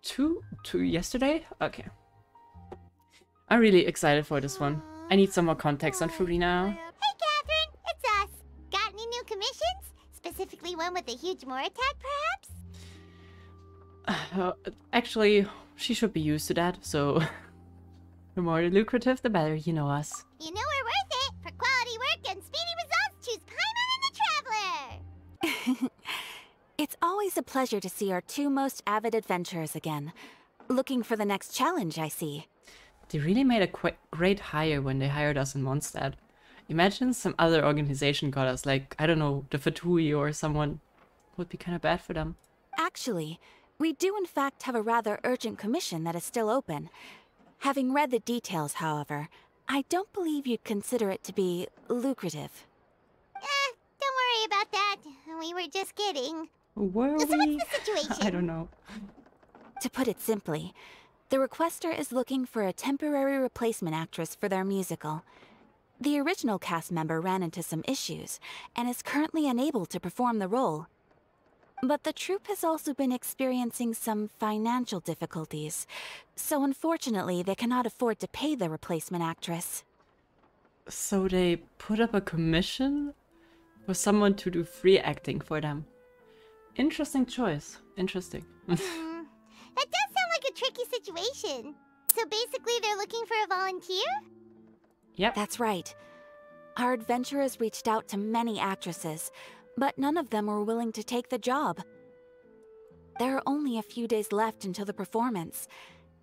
Two yesterday? Okay. I'm really excited for this one. I need some more context on Furina. Hey, Catherine, it's us. Got any new commissions? Specifically one with a huge more attack, perhaps? Actually, she should be used to that, so the more lucrative, the better, you know us. You know we're worth it. For quality work and speedy results, choose Paimon and the Traveler. It's always a pleasure to see our two most avid adventurers again. Looking for the next challenge, I see. They really made a great hire when they hired us in Mondstadt. Imagine some other organization got us, like, I don't know, the Fatui or someone. Would be kind of bad for them. Actually, we do in fact have a rather urgent commission that is still open. Having read the details, however, I don't believe you'd consider it to be lucrative. Don't worry about that. We were just kidding. Were So we? what's the situation? I don't know. To put it simply, the requester is looking for a temporary replacement actress for their musical. The original cast member ran into some issues, and is currently unable to perform the role. But the troupe has also been experiencing some financial difficulties, so unfortunately they cannot afford to pay the replacement actress. So they put up a commission for someone to do free acting for them. Interesting choice. Interesting. That does sound like a tricky situation. So basically they're looking for a volunteer? Yep. That's right. Our adventurers reached out to many actresses, but none of them were willing to take the job. There are only a few days left until the performance.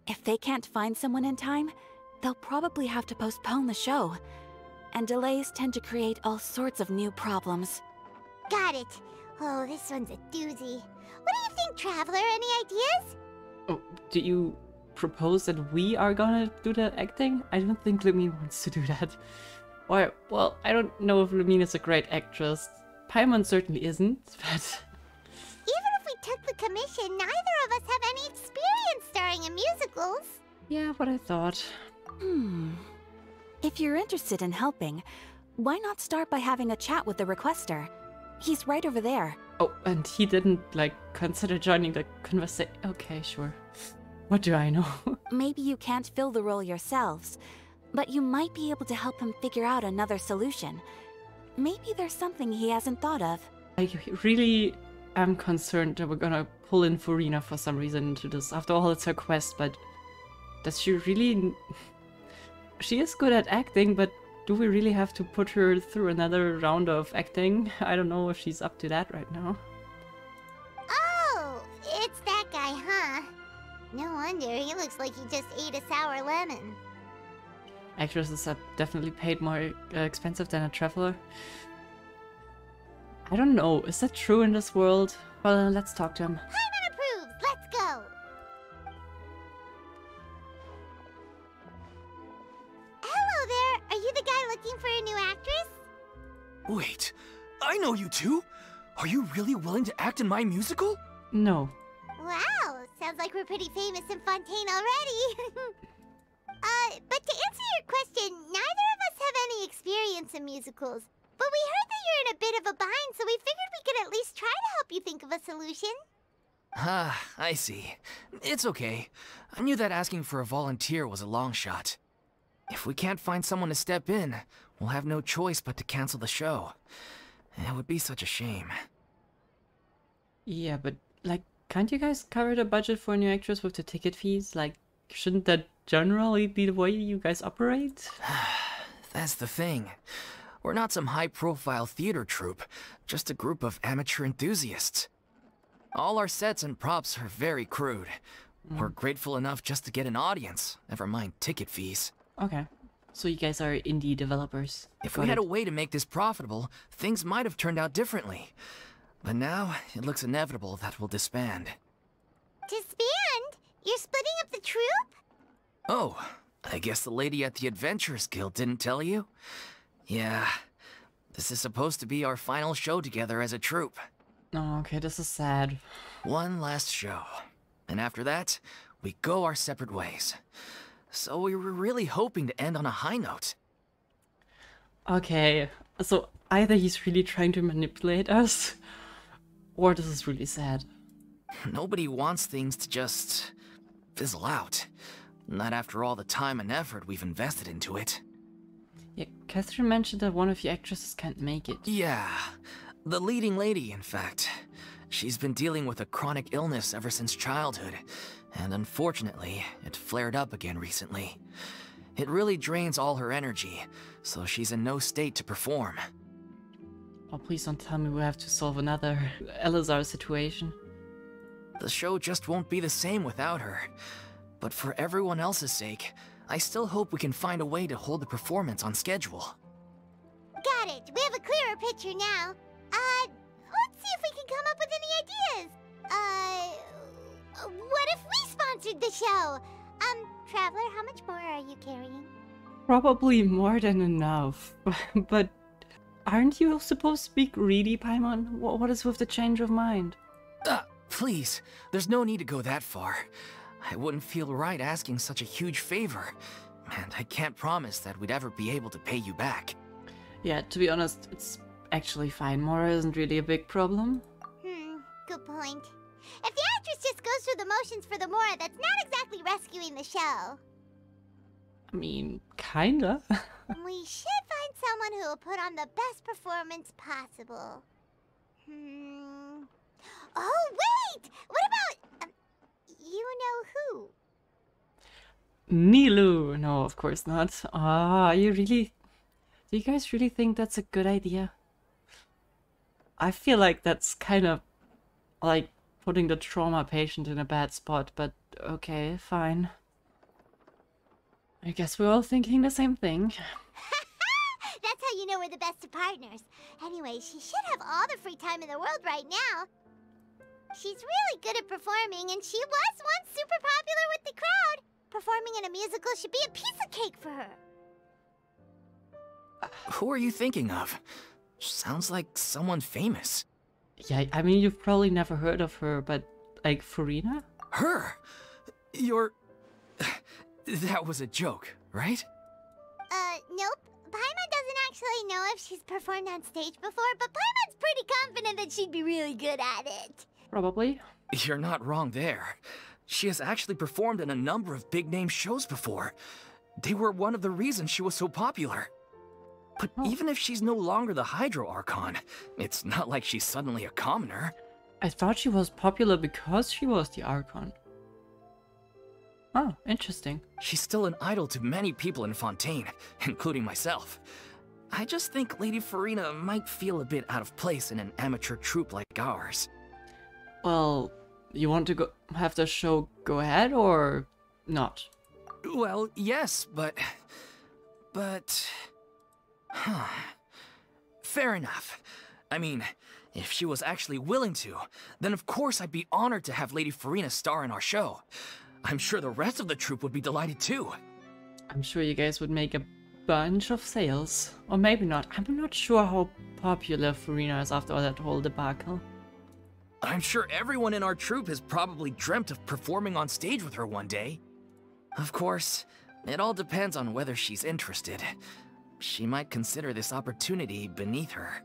If they can't find someone in time, they'll probably have to postpone the show. And delays tend to create all sorts of new problems. Got it. Oh, this one's a doozy. What do you think, Traveler? Any ideas? Oh, do you propose that we are gonna do the acting? I don't think Lumine wants to do that. Or, well, I don't know if Lumine is a great actress. Paimon certainly isn't, but... Even if we took the commission, neither of us have any experience starring in musicals. Yeah, what I thought. If you're interested in helping, why not start by having a chat with the requester? He's right over there. Oh, and he didn't, like, consider joining the conversation. Okay, sure. What do I know? Maybe you can't fill the role yourselves, but you might be able to help him figure out another solution. Maybe there's something he hasn't thought of. I really am concerned that we're gonna pull in Furina for some reason into this. After all, it's her quest, but does she really... She is good at acting, but do we really have to put her through another round of acting? I don't know if she's up to that right now. Oh, it's that guy, huh? No wonder, he looks like he just ate a sour lemon. Actresses are definitely paid more expensive than a traveler. I don't know, is that true in this world? Well, let's talk to him. Paimon approves, let's go! Hello there, are you the guy looking for a new actress? Wait, I know you two! Are you really willing to act in my musical? No. Wow, sounds like we're pretty famous in Fontaine already. But to answer your question, neither of us have any experience in musicals. But we heard that you're in a bit of a bind, so we figured we could at least try to help you think of a solution. Ah, I see. It's okay. I knew that asking for a volunteer was a long shot. If we can't find someone to step in, we'll have no choice but to cancel the show. It would be such a shame. Yeah, but, like, can't you guys cover the budget for a new actress with the ticket fees? Like, shouldn't that generally be the way you guys operate? That's the thing. We're not some high-profile theater troupe, just a group of amateur enthusiasts. All our sets and props are very crude. We're grateful enough just to get an audience, never mind ticket fees. Okay. So you guys are indie developers. If we had a way to make this profitable, things might have turned out differently. But now, it looks inevitable that we'll disband. Disband? You're splitting up the troupe? Oh, I guess the lady at the Adventurers Guild didn't tell you? Yeah, this is supposed to be our final show together as a troupe. Oh, okay, this is sad. One last show. And after that, we go our separate ways. So we were really hoping to end on a high note. Okay, so either he's really trying to manipulate us, or this is really sad. Nobody wants things to just fizzle out. Not after all the time and effort we've invested into it. Yeah, Catherine mentioned that one of your actresses can't make it. Yeah, the leading lady, in fact. She's been dealing with a chronic illness ever since childhood, and unfortunately, it flared up again recently. It really drains all her energy, so she's in no state to perform. Oh, please don't tell me we have to solve another Elazar situation. The show just won't be the same without her. But for everyone else's sake, I still hope we can find a way to hold the performance on schedule. Got it. We have a clearer picture now. Let's see if we can come up with any ideas. What if we sponsored the show? Traveler, how much more are you carrying? Probably more than enough. But aren't you supposed to be greedy, Paimon? What is with the change of mind? Please, there's no need to go that far. I wouldn't feel right asking such a huge favor, and I can't promise that we'd ever be able to pay you back. Yeah, to be honest, it's actually fine. Mora isn't really a big problem. Good point. If the actress just goes through the motions for the Mora, that's not exactly rescuing the show. I mean, kinda. We should find someone who will put on the best performance possible. Oh, wait! What about... you know who? Nilu! No, of course not. Do you guys really think that's a good idea? I feel like that's kind of like putting the trauma patient in a bad spot, but okay, fine. I guess we're all thinking the same thing. That's how you know we're the best of partners. Anyway, she should have all the free time in the world right now. She's really good at performing, and she was once super popular with the crowd. Performing in a musical should be a piece of cake for her. Who are you thinking of? Sounds like someone famous. Yeah, I mean, you've probably never heard of her, but like Furina? Her? That was a joke, right? Nope. Paimon doesn't actually know if she's performed on stage before, but Paimon's pretty confident that she'd be really good at it. Probably. You're not wrong there. She has actually performed in a number of big-name shows before. They were one of the reasons she was so popular. But even if she's no longer the Hydro Archon, it's not like she's suddenly a commoner. I thought she was popular because she was the Archon. Oh, interesting. She's still an idol to many people in Fontaine, including myself. I just think Lady Furina might feel a bit out of place in an amateur troupe like ours. Well, you want to have the show go ahead or not? Well, yes, but... Fair enough. I mean, if she was actually willing to, then of course I'd be honored to have Lady Furina star in our show. I'm sure the rest of the troupe would be delighted too. I'm sure you guys would make a bunch of sales. Or maybe not. I'm not sure how popular Furina is after all that whole debacle. I'm sure everyone in our troupe has probably dreamt of performing on stage with her one day. Of course, it all depends on whether she's interested. She might consider this opportunity beneath her.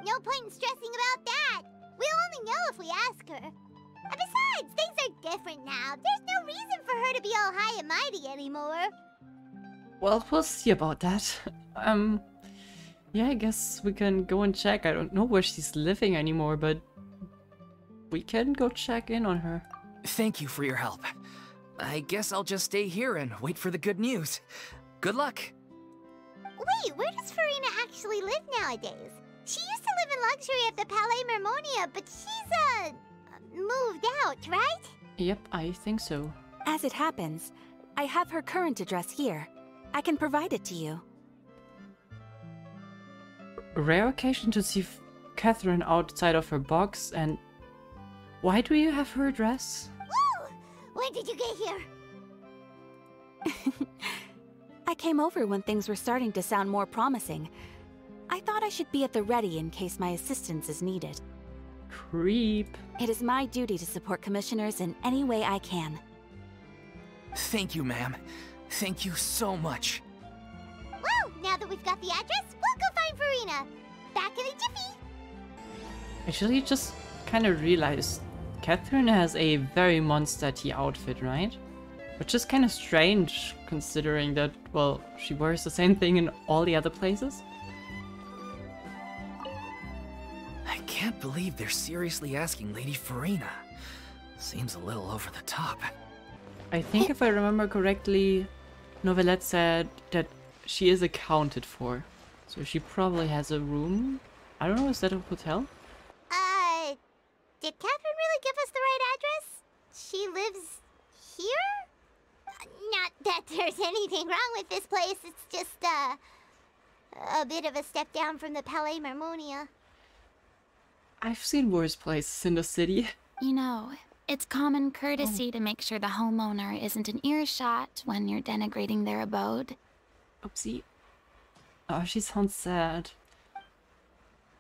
No point in stressing about that. We'll only know if we ask her. And besides, things are different now. There's no reason for her to be all high and mighty anymore. Well, we'll see about that. Yeah, I guess we can go and check. I don't know where she's living anymore, but we can go check in on her. Thank you for your help. I guess I'll just stay here and wait for the good news. Good luck. Wait, where does Furina actually live nowadays? She used to live in luxury at the Palais Mermonia, but she's, moved out, right? Yep, I think so. As it happens, I have her current address here. I can provide it to you. Rare occasion to see Catherine outside of her box, and why do you have her address? Woo! When did you get here? I came over when things were starting to sound more promising. I thought I should be at the ready in case my assistance is needed. Creep. It is my duty to support commissioners in any way I can. Thank you, ma'am. Thank you so much. Well, now that we've got the address, we'll go find Furina. Back in a jiffy. Actually, just kind of realized Catherine has a very monster-y outfit, right? Which is kind of strange, considering that, well, she wears the same thing in all the other places. I can't believe they're seriously asking Lady Furina. Seems a little over the top. I think if I remember correctly, Vaguelette said that she is accounted for. So she probably has a room. I don't know, is that a hotel? Did Catherine really give us the right address? She lives here? Not that there's anything wrong with this place, it's just, a bit of a step down from the Palais Marmonia. I've seen worse places in the city. You know, it's common courtesy to make sure the homeowner isn't in earshot when you're denigrating their abode. Oopsie. Oh, she sounds sad.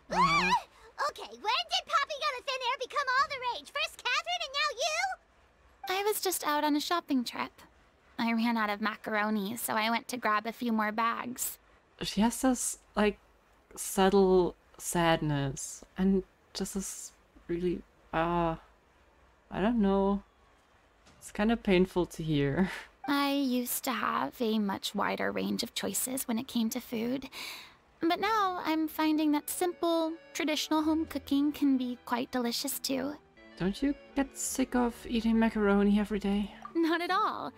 Okay, when did Poppy Got a Thin Air become all the rage? First Catherine and now you? I was just out on a shopping trip. I ran out of macaroni, so I went to grab a few more bags. She has this, like, subtle sadness. And just this really, I don't know. It's kind of painful to hear. I used to have a much wider range of choices when it came to food. But now I'm finding that simple, traditional home cooking can be quite delicious too. Don't you get sick of eating macaroni every day? Not at all.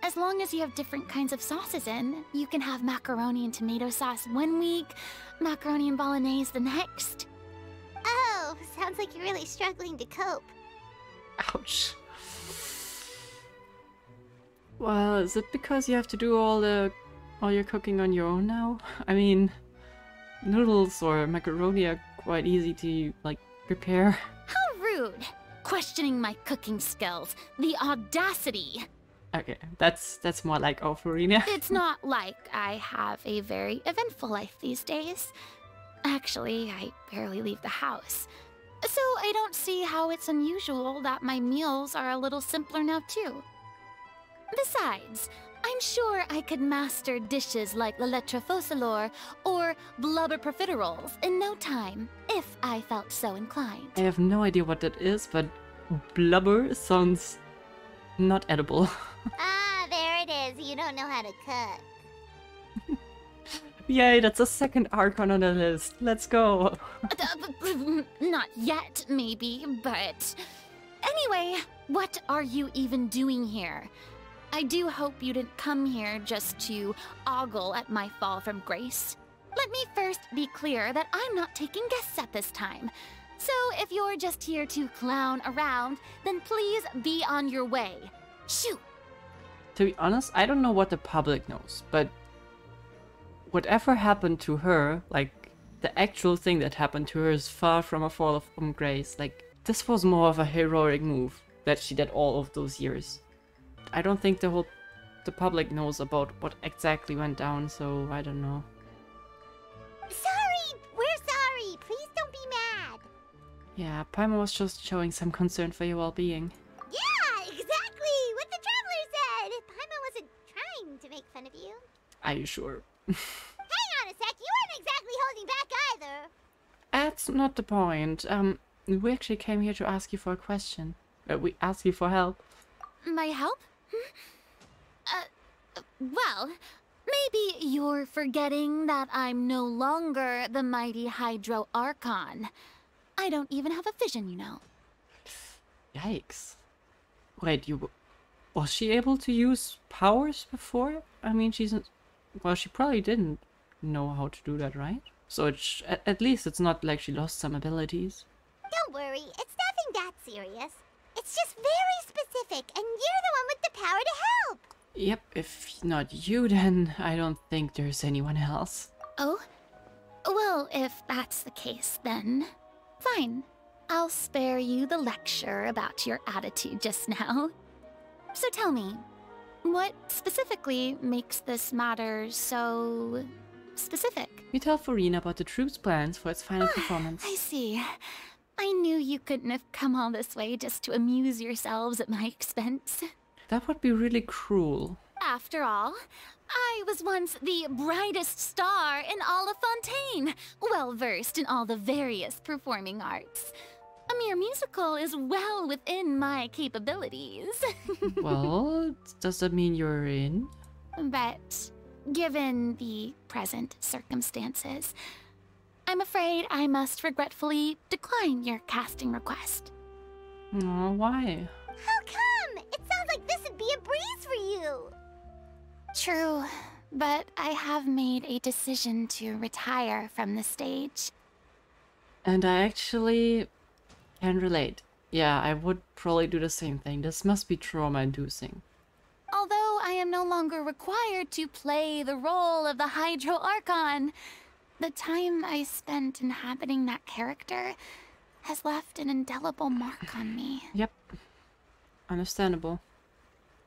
As long as you have different kinds of sauces in, you can have macaroni and tomato sauce one week, macaroni and bolognese the next. Oh, sounds like you're really struggling to cope. Ouch. Well, is it because you have to do all your cooking on your own now? I mean, noodles or macaroni are quite easy to, like, prepare. How rude! Questioning my cooking skills. The audacity! Okay, that's more like Furina. It's not like I have a very eventful life these days. Actually, I barely leave the house. So I don't see how it's unusual that my meals are a little simpler now too. Besides, I'm sure I could master dishes like la lettre focilor or blubber profiteroles in no time, if I felt so inclined. I have no idea what that is, but blubber sounds not edible. Ah, there it is. You don't know how to cook. Yay, that's a second Archon on the list. Let's go. Not yet, maybe, but... Anyway, what are you even doing here? I do hope you didn't come here just to ogle at my fall from grace. Let me first be clear that I'm not taking guests at this time. So if you're just here to clown around, then please be on your way. Shoo! To be honest, I don't know what the public knows, but whatever happened to her, like, the actual thing that happened to her is far from a fall from grace. Like, this was more of a heroic move that she did all of those years. I don't think the public knows about what exactly went down, so I don't know. Sorry! We're sorry! Please don't be mad! Yeah, Paimon was just showing some concern for your well-being. Yeah, exactly! What the Traveler said! Paimon wasn't trying to make fun of you. Are you sure? Hang on a sec, you weren't exactly holding back either! That's not the point. We actually came here to ask you for a question. We asked you for help. My help? Well, maybe you're forgetting that I'm no longer the mighty Hydro Archon. I don't even have a vision, you know. Yikes. Wait, was she able to use powers before? I mean, well, she probably didn't know how to do that, right? So at least it's not like she lost some abilities. Don't worry, it's nothing that serious. It's just very specific, and you're the one with the power to help! Yep, if not you, then I don't think there's anyone else. Oh? Well, if that's the case, then fine. I'll spare you the lecture about your attitude just now. So tell me, what specifically makes this matter so specific? You tell Furina about the troops' plans for its final performance. I see. I knew you couldn't have come all this way just to amuse yourselves at my expense. That would be really cruel. After all, I was once the brightest star in all of Fontaine, well-versed in all the various performing arts. A mere musical is well within my capabilities. Well, does that mean you're in? But given the present circumstances, I'm afraid I must regretfully decline your casting request. Oh, why? How come? It sounds like this would be a breeze for you. True, but I have made a decision to retire from the stage. And I actually can relate. Yeah, I would probably do the same thing. This must be trauma-inducing. Although I am no longer required to play the role of the Hydro Archon, the time I spent inhabiting that character has left an indelible mark on me. Yep. Understandable.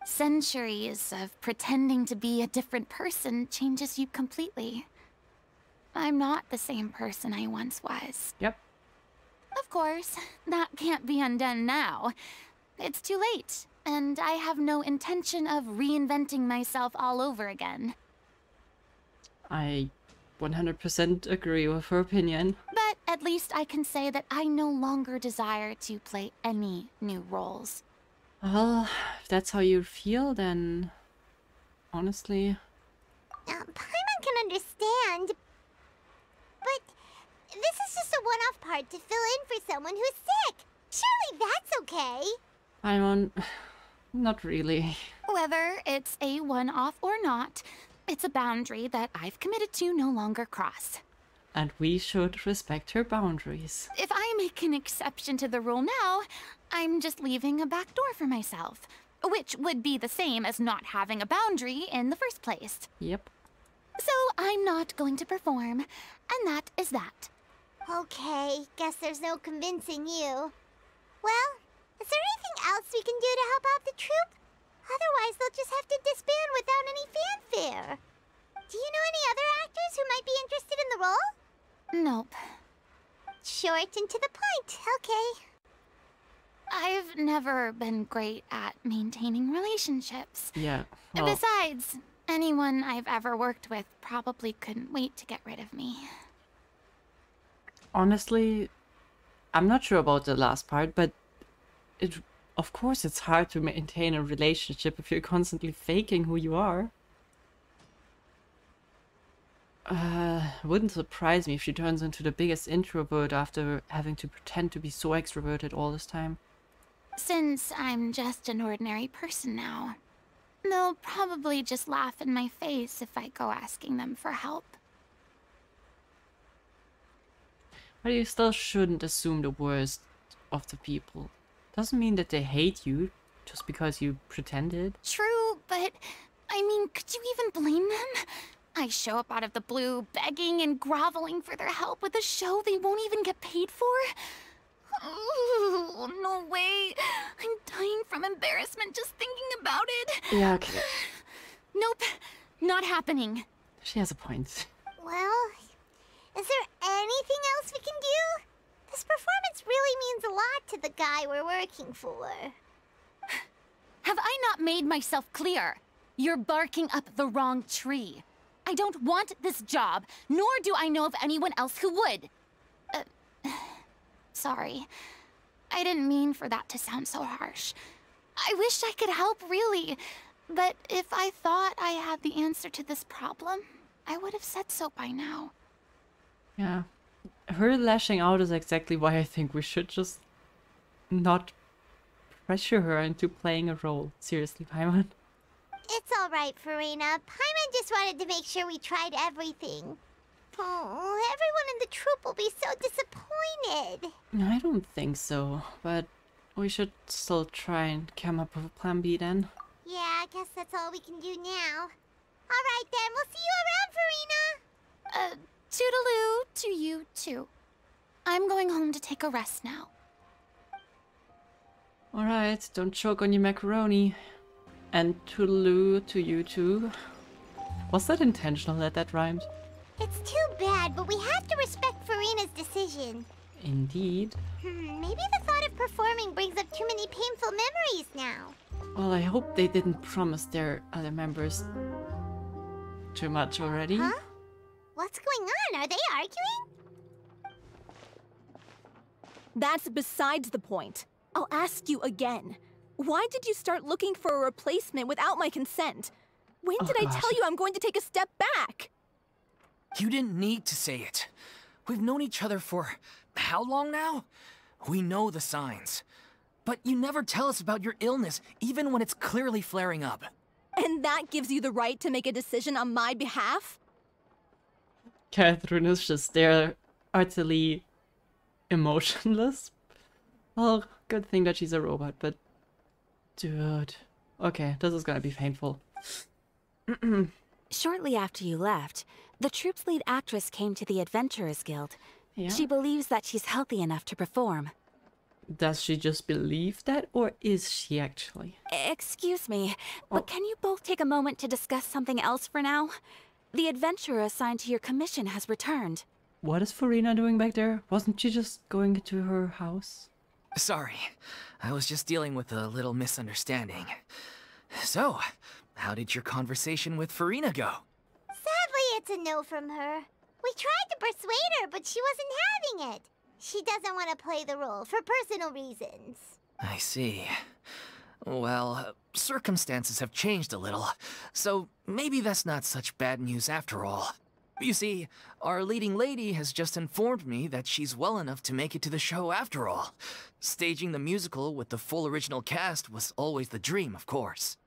Centuries of pretending to be a different person changes you completely. I'm not the same person I once was. Yep. Of course, that can't be undone now. It's too late, and I have no intention of reinventing myself all over again. I 100% agree with her opinion. But at least I can say that I no longer desire to play any new roles. Well, if that's how you feel, then honestly... Paimon can understand, but this is just a one-off part to fill in for someone who's sick. Surely that's okay. I'm not really. Whether it's a one-off or not, it's a boundary that I've committed to no longer cross. And we should respect her boundaries. If I make an exception to the rule now, I'm just leaving a back door for myself, which would be the same as not having a boundary in the first place. Yep. So I'm not going to perform, and that is that. Okay, guess there's no convincing you. Well, is there anything else we can do to help out the troupe? Otherwise, they'll just have to disband without any fanfare. Do you know any other actors who might be interested in the role? Nope. Short and to the point, okay. I've never been great at maintaining relationships. Yeah. Well, Besides, anyone I've ever worked with probably couldn't wait to get rid of me. honestly, I'm not sure about the last part, but of course it's hard to maintain a relationship if you're constantly faking who you are. Wouldn't surprise me if she turns into the biggest introvert after having to pretend to be so extroverted all this time. Since I'm just an ordinary person now, they'll probably just laugh in my face if I go asking them for help. But you still shouldn't assume the worst of the people. Doesn't mean that they hate you just because you pretended. True, but I mean, could you even blame them? I show up out of the blue, begging and groveling for their help with a show they won't even get paid for? Oh, no way. I'm dying from embarrassment just thinking about it. Yeah, okay. Nope, not happening. She has a point. Well, is there anything else we can do? This performance really means a lot to the guy we're working for. Have I not made myself clear? You're barking up the wrong tree. I don't want this job, nor do I know of anyone else who would. Sorry. I didn't mean for that to sound so harsh. I wish I could help, really. But if I thought I had the answer to this problem, I would have said so by now. Yeah. Her lashing out is exactly why I think we should just not pressure her into playing a role. Seriously, Paimon. It's all right, Furina. Paimon just wanted to make sure we tried everything. Oh, everyone in the troupe will be so disappointed. I don't think so, but we should still try and come up with a plan B then. Yeah, I guess that's all we can do now. All right then, we'll see you around, Furina. Toodaloo to you too. I'm going home to take a rest now. Alright, don't choke on your macaroni. And toodaloo to you too. Was that intentional that that rhymed? It's too bad, but we have to respect Furina's decision. Indeed. Maybe the thought of performing brings up too many painful memories now. Well, I hope they didn't promise their other members too much already. Huh? What's going on? Are they arguing? That's besides the point. I'll ask you again. Why did you start looking for a replacement without my consent? When did I tell you I'm going to take a step back? You didn't need to say it. We've known each other for how long now? We know the signs. But you never tell us about your illness, even when it's clearly flaring up. And that gives you the right to make a decision on my behalf? Catherine is just there, utterly emotionless. Well, good thing that she's a robot, but... Dude... Okay, this is gonna be painful. Shortly after you left, the troupe's lead actress came to the Adventurers Guild. Yeah? She believes that she's healthy enough to perform. Does she just believe that, or is she actually? Excuse me, but can you both take a moment to discuss something else for now? The adventurer assigned to your commission has returned. What is Furina doing back there? Wasn't she just going to her house? Sorry, I was just dealing with a little misunderstanding. So, how did your conversation with Furina go? Sadly, it's a no from her. We tried to persuade her, but she wasn't having it. She doesn't want to play the role for personal reasons. I see. Well, circumstances have changed a little, so maybe that's not such bad news after all. You see, our leading lady has just informed me that she's well enough to make it to the show after all. Staging the musical with the full original cast was always the dream, of course.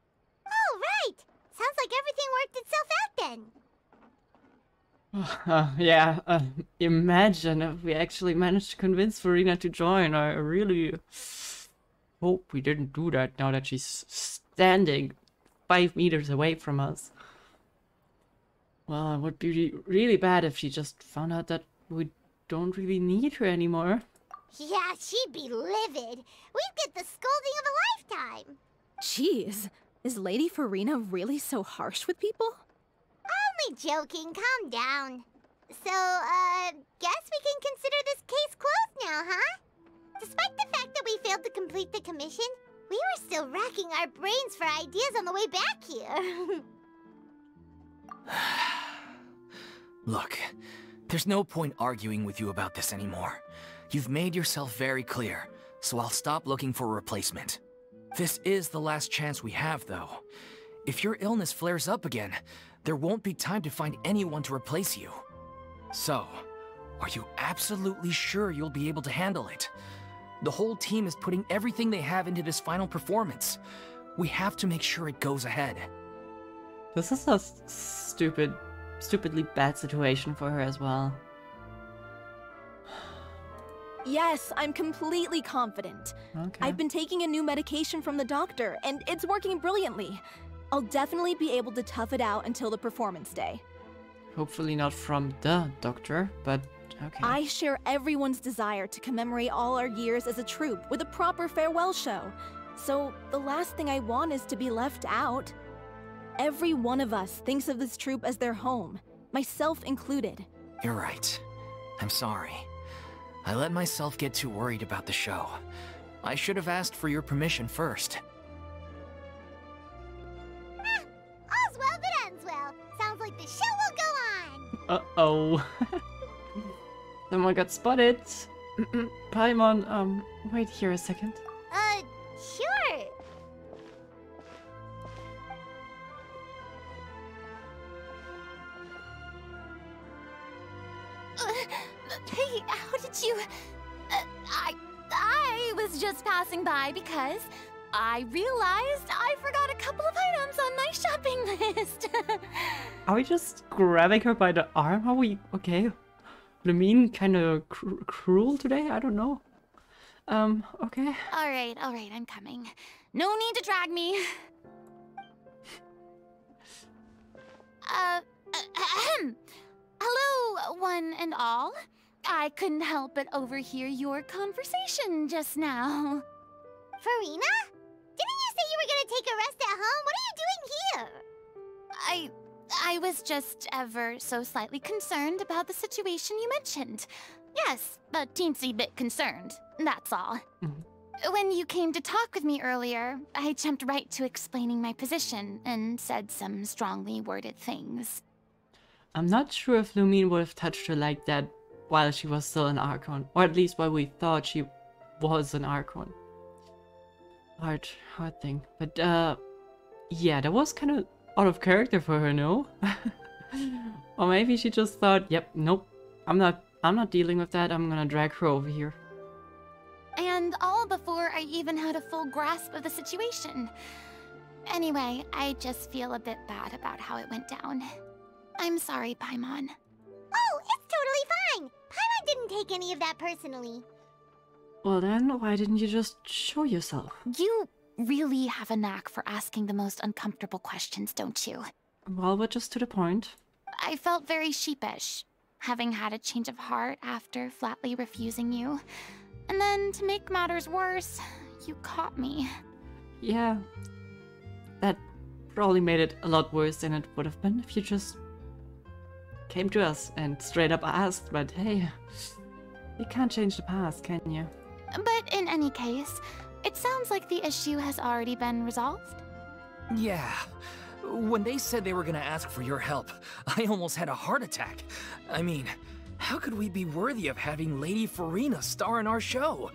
Oh, right! Sounds like everything worked itself out then. Yeah, imagine if we actually managed to convince Furina to join. I really hope we didn't do that now that she's standing 5 meters away from us. Well, it would be really bad if she just found out that we don't really need her anymore. Yeah, she'd be livid. We'd get the scolding of a lifetime. Jeez, is Lady Furina really so harsh with people? Only joking, calm down. So, guess we can consider this case closed now, huh? Despite the fact that we failed to complete the commission, we were still racking our brains for ideas on the way back here. Look, there's no point arguing with you about this anymore. You've made yourself very clear, so I'll stop looking for a replacement. This is the last chance we have, though. If your illness flares up again, there won't be time to find anyone to replace you. So, are you absolutely sure you'll be able to handle it? The whole team is putting everything they have into this final performance. We have to make sure it goes ahead. This is a stupidly bad situation for her as well. Yes, I'm completely confident. Okay. I've been taking a new medication from the doctor, and it's working brilliantly. I'll definitely be able to tough it out until the performance day. Hopefully not from the doctor, but okay. I share everyone's desire to commemorate all our years as a troupe with a proper farewell show. So the last thing I want is to be left out. Every one of us thinks of this troupe as their home, myself included. You're right. I'm sorry. I let myself get too worried about the show. I should have asked for your permission first. All's well that ends well. Sounds like the show will go on. Uh-oh. Someone got spotted. Paimon, wait here a second. Sure. Hey, how did you... I was just passing by because I realized I forgot a couple of items on my shopping list. Are we just grabbing her by the arm? Are we... Okay. Lumine kind of cruel today? I don't know. Okay. All right, I'm coming. No need to drag me. Hello, one and all. I couldn't help but overhear your conversation just now. Furina? Didn't you say you were gonna take a rest at home? What are you doing here? I was just ever so slightly concerned about the situation you mentioned. Yes, a teensy bit concerned, that's all. When you came to talk with me earlier, I jumped right to explaining my position and said some strongly worded things. I'm not sure if Lumine would have touched her like that while she was still an Archon. Or at least while we thought she was an Archon. Hard thing. But, yeah, that was kind of out of character for her, no? Or maybe she just thought, yep, nope, I'm not dealing with that, I'm gonna drag her over here. And all before I even had a full grasp of the situation. Anyway, I just feel a bit bad about how it went down. I'm sorry, Paimon. Oh, it's totally fine. Paimon didn't take any of that personally. Well then, why didn't you just show yourself? You really have a knack for asking the most uncomfortable questions, don't you? Well, but just to the point. I felt very sheepish, having had a change of heart after flatly refusing you. And then, to make matters worse, you caught me. Yeah. That probably made it a lot worse than it would have been if you just came to us and straight up asked, but hey, you can't change the past, can you? But in any case, it sounds like the issue has already been resolved. Yeah. When they said they were gonna ask for your help, I almost had a heart attack. I mean, how could we be worthy of having Lady Furina star in our show?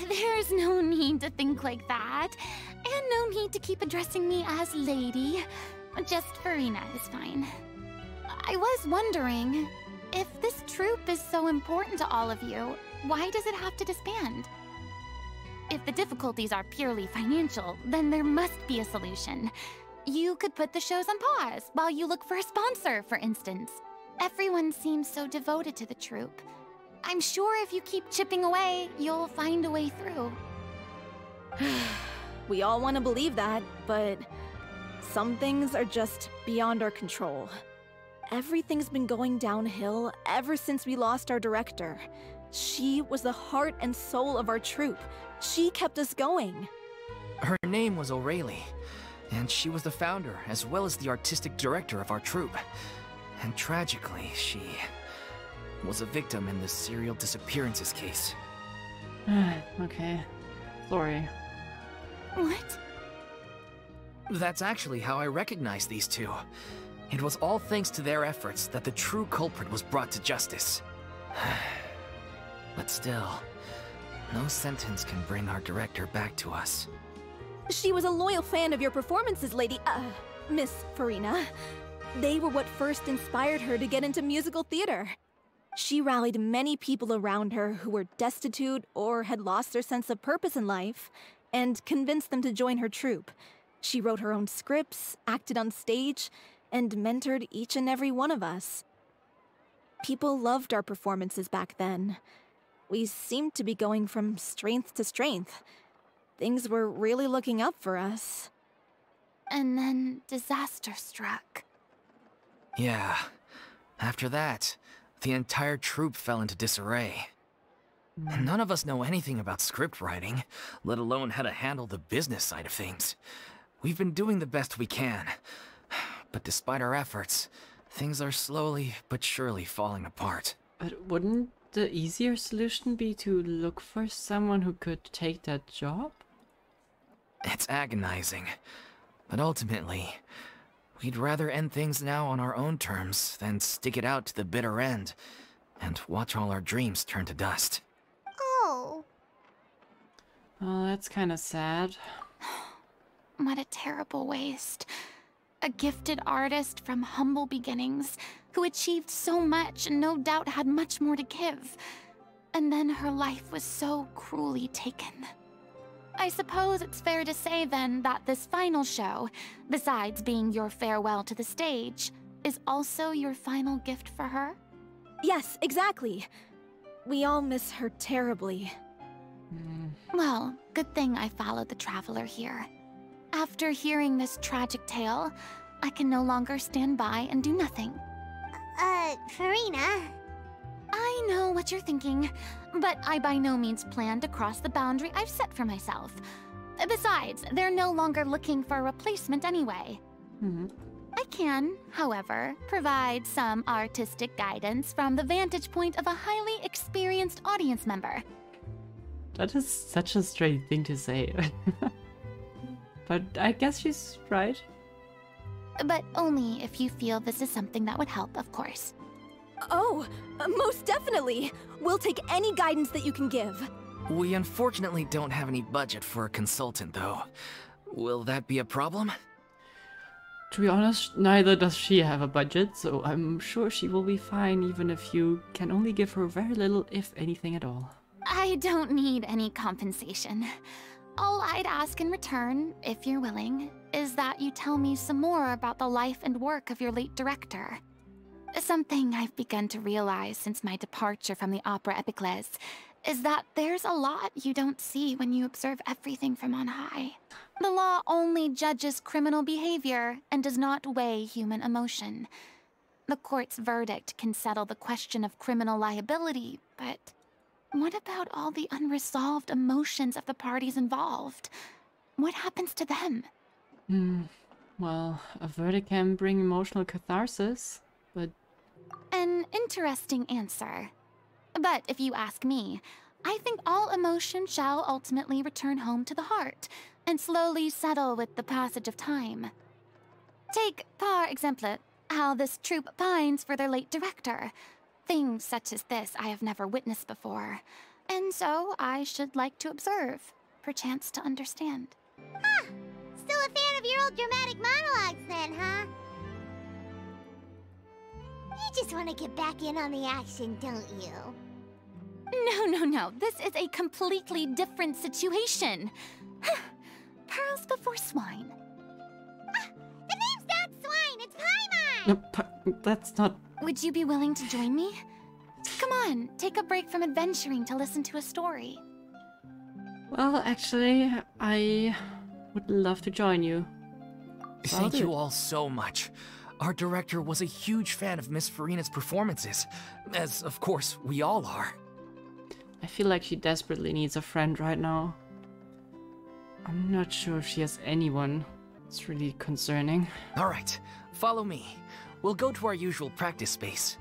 There's no need to think like that, and no need to keep addressing me as Lady. Just Furina is fine. I was wondering, if this troupe is so important to all of you, why does it have to disband? If the difficulties are purely financial, then there must be a solution. You could put the shows on pause while you look for a sponsor, for instance. Everyone seems so devoted to the troupe. I'm sure if you keep chipping away, you'll find a way through. We all want to believe that, but some things are just beyond our control. Everything's been going downhill ever since we lost our director. She was the heart and soul of our troupe. She kept us going. Her name was O'Reilly, and she was the founder as well as the artistic director of our troupe. And tragically, she was a victim in the serial disappearances case. Okay. Sorry. What? That's actually how I recognized these two. It was all thanks to their efforts that the true culprit was brought to justice. But still, no sentence can bring our director back to us. She was a loyal fan of your performances, Miss Furina. They were what first inspired her to get into musical theater. She rallied many people around her who were destitute or had lost their sense of purpose in life, and convinced them to join her troupe. She wrote her own scripts, acted on stage, and mentored each and every one of us. People loved our performances back then. We seemed to be going from strength to strength. Things were really looking up for us. And then disaster struck. Yeah. After that, the entire troupe fell into disarray. And none of us know anything about script writing, let alone how to handle the business side of things. We've been doing the best we can. But despite our efforts, things are slowly but surely falling apart. But wouldn't the easier solution be to look for someone who could take that job? It's agonizing. But ultimately, we'd rather end things now on our own terms than stick it out to the bitter end and watch all our dreams turn to dust. Oh. Oh, that's kind of sad. What a terrible waste. A gifted artist from humble beginnings, who achieved so much and no doubt had much more to give. And then her life was so cruelly taken. I suppose it's fair to say then that this final show, besides being your farewell to the stage, is also your final gift for her? Yes, exactly. We all miss her terribly. Well, good thing I followed the Traveler here. After hearing this tragic tale, I can no longer stand by and do nothing. Furina. I know what you're thinking, but I by no means plan to cross the boundary I've set for myself. Besides, they're no longer looking for a replacement anyway. I can, however, provide some artistic guidance from the vantage point of a highly experienced audience member. That is such a strange thing to say. But I guess she's right. But only if you feel this is something that would help, of course. Oh, most definitely. We'll take any guidance that you can give. We unfortunately don't have any budget for a consultant, though. Will that be a problem? To be honest, neither does she have a budget, so I'm sure she will be fine even if you can only give her very little, if anything at all. I don't need any compensation. All I'd ask in return, if you're willing, is that you tell me some more about the life and work of your late director. Something I've begun to realize since my departure from the Opera Epiclese is that there's a lot you don't see when you observe everything from on high. The law only judges criminal behavior and does not weigh human emotion. The court's verdict can settle the question of criminal liability, but what about all the unresolved emotions of the parties involved? What happens to them? Well, a verdict can bring emotional catharsis, but... An interesting answer. But if you ask me, I think all emotion shall ultimately return home to the heart and slowly settle with the passage of time. Take, par exemple, how this troupe pines for their late director. Things such as this I have never witnessed before, and so I should like to observe, perchance to understand. Huh. Still a fan of your old dramatic monologues then, huh? You just want to get back in on the action, don't you? No. This is a completely different situation. Pearls before swine. Ah, the name's not Swine, it's Paimon! No, that's not... Would you be willing to join me? Come on, take a break from adventuring to listen to a story. Well, actually, I would love to join you. So Thank you all so much. Our director was a huge fan of Miss Furina's performances, as of course we all are. I feel like she desperately needs a friend right now. I'm not sure if she has anyone. It's really concerning. Alright, follow me. We'll go to our usual practice space.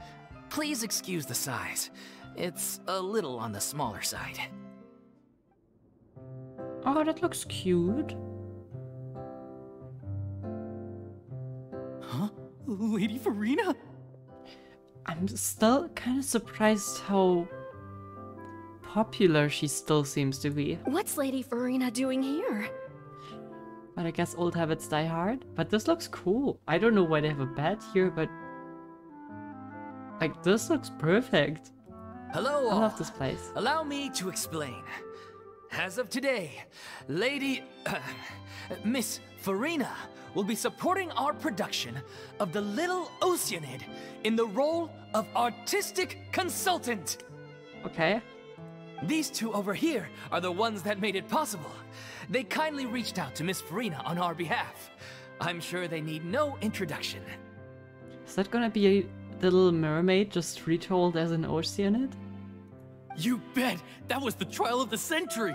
Please excuse the size. It's a little on the smaller side. Oh, that looks cute. Huh? Lady Furina? I'm still kind of surprised how popular she still seems to be. What's Lady Furina doing here? But I guess old habits die hard. But this looks cool. I don't know why they have a bed here, but... like, this looks perfect. Hello I all. love this place. Allow me to explain. As of today, Lady... Miss Furina will be supporting our production of The Little Oceanid in the role of artistic consultant. Okay. These two over here are the ones that made it possible. They kindly reached out to Miss Furina on our behalf. I'm sure they need no introduction. Is that gonna be a Little Mermaid just retold as an Oceanid? You bet! That was the trial of the century!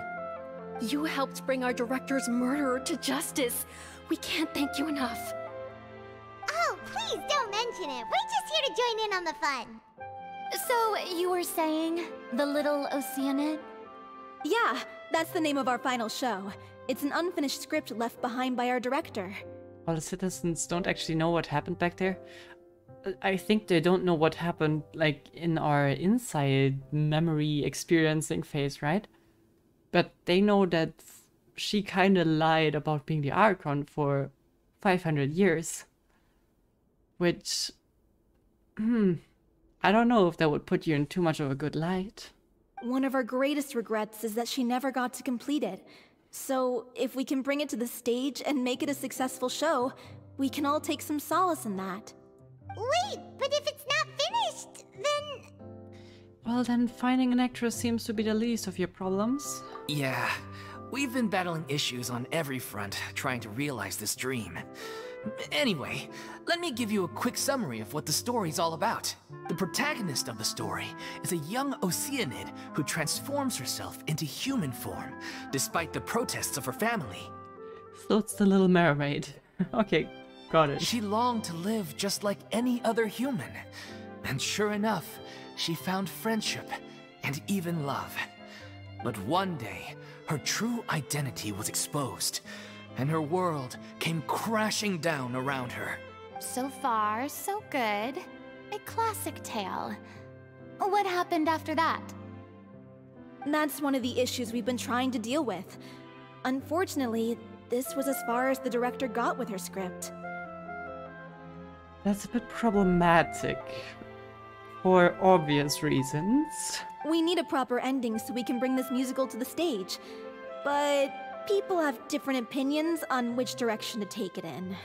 You helped bring our director's murderer to justice. We can't thank you enough. Oh, please don't mention it. We're just here to join in on the fun. So, you were saying, The Little Oceanid? Yeah, that's the name of our final show. It's an unfinished script left behind by our director. All the citizens don't actually know what happened back there. I think they don't know what happened, like, in our inside memory experiencing phase, right? But they know that she kinda lied about being the Archon for 500 years. Which... I don't know if that would put you in too much of a good light. One of our greatest regrets is that she never got to complete it. So, if we can bring it to the stage and make it a successful show, we can all take some solace in that. Wait, but if it's not finished, then... Well, then finding an actress seems to be the least of your problems. Yeah, we've been battling issues on every front, trying to realize this dream. Anyway, let me give you a quick summary of what the story's all about. The protagonist of the story is a young Oceanid who transforms herself into human form, despite the protests of her family. So it's the Little Mermaid. Okay, got it. She longed to live just like any other human. And sure enough, she found friendship and even love. But one day, her true identity was exposed, and her world came crashing down around her. So far, so good. A classic tale. What happened after that? That's one of the issues we've been trying to deal with. Unfortunately, this was as far as the director got with her script. That's a bit problematic. For obvious reasons. We need a proper ending so we can bring this musical to the stage. But people have different opinions on which direction to take it in.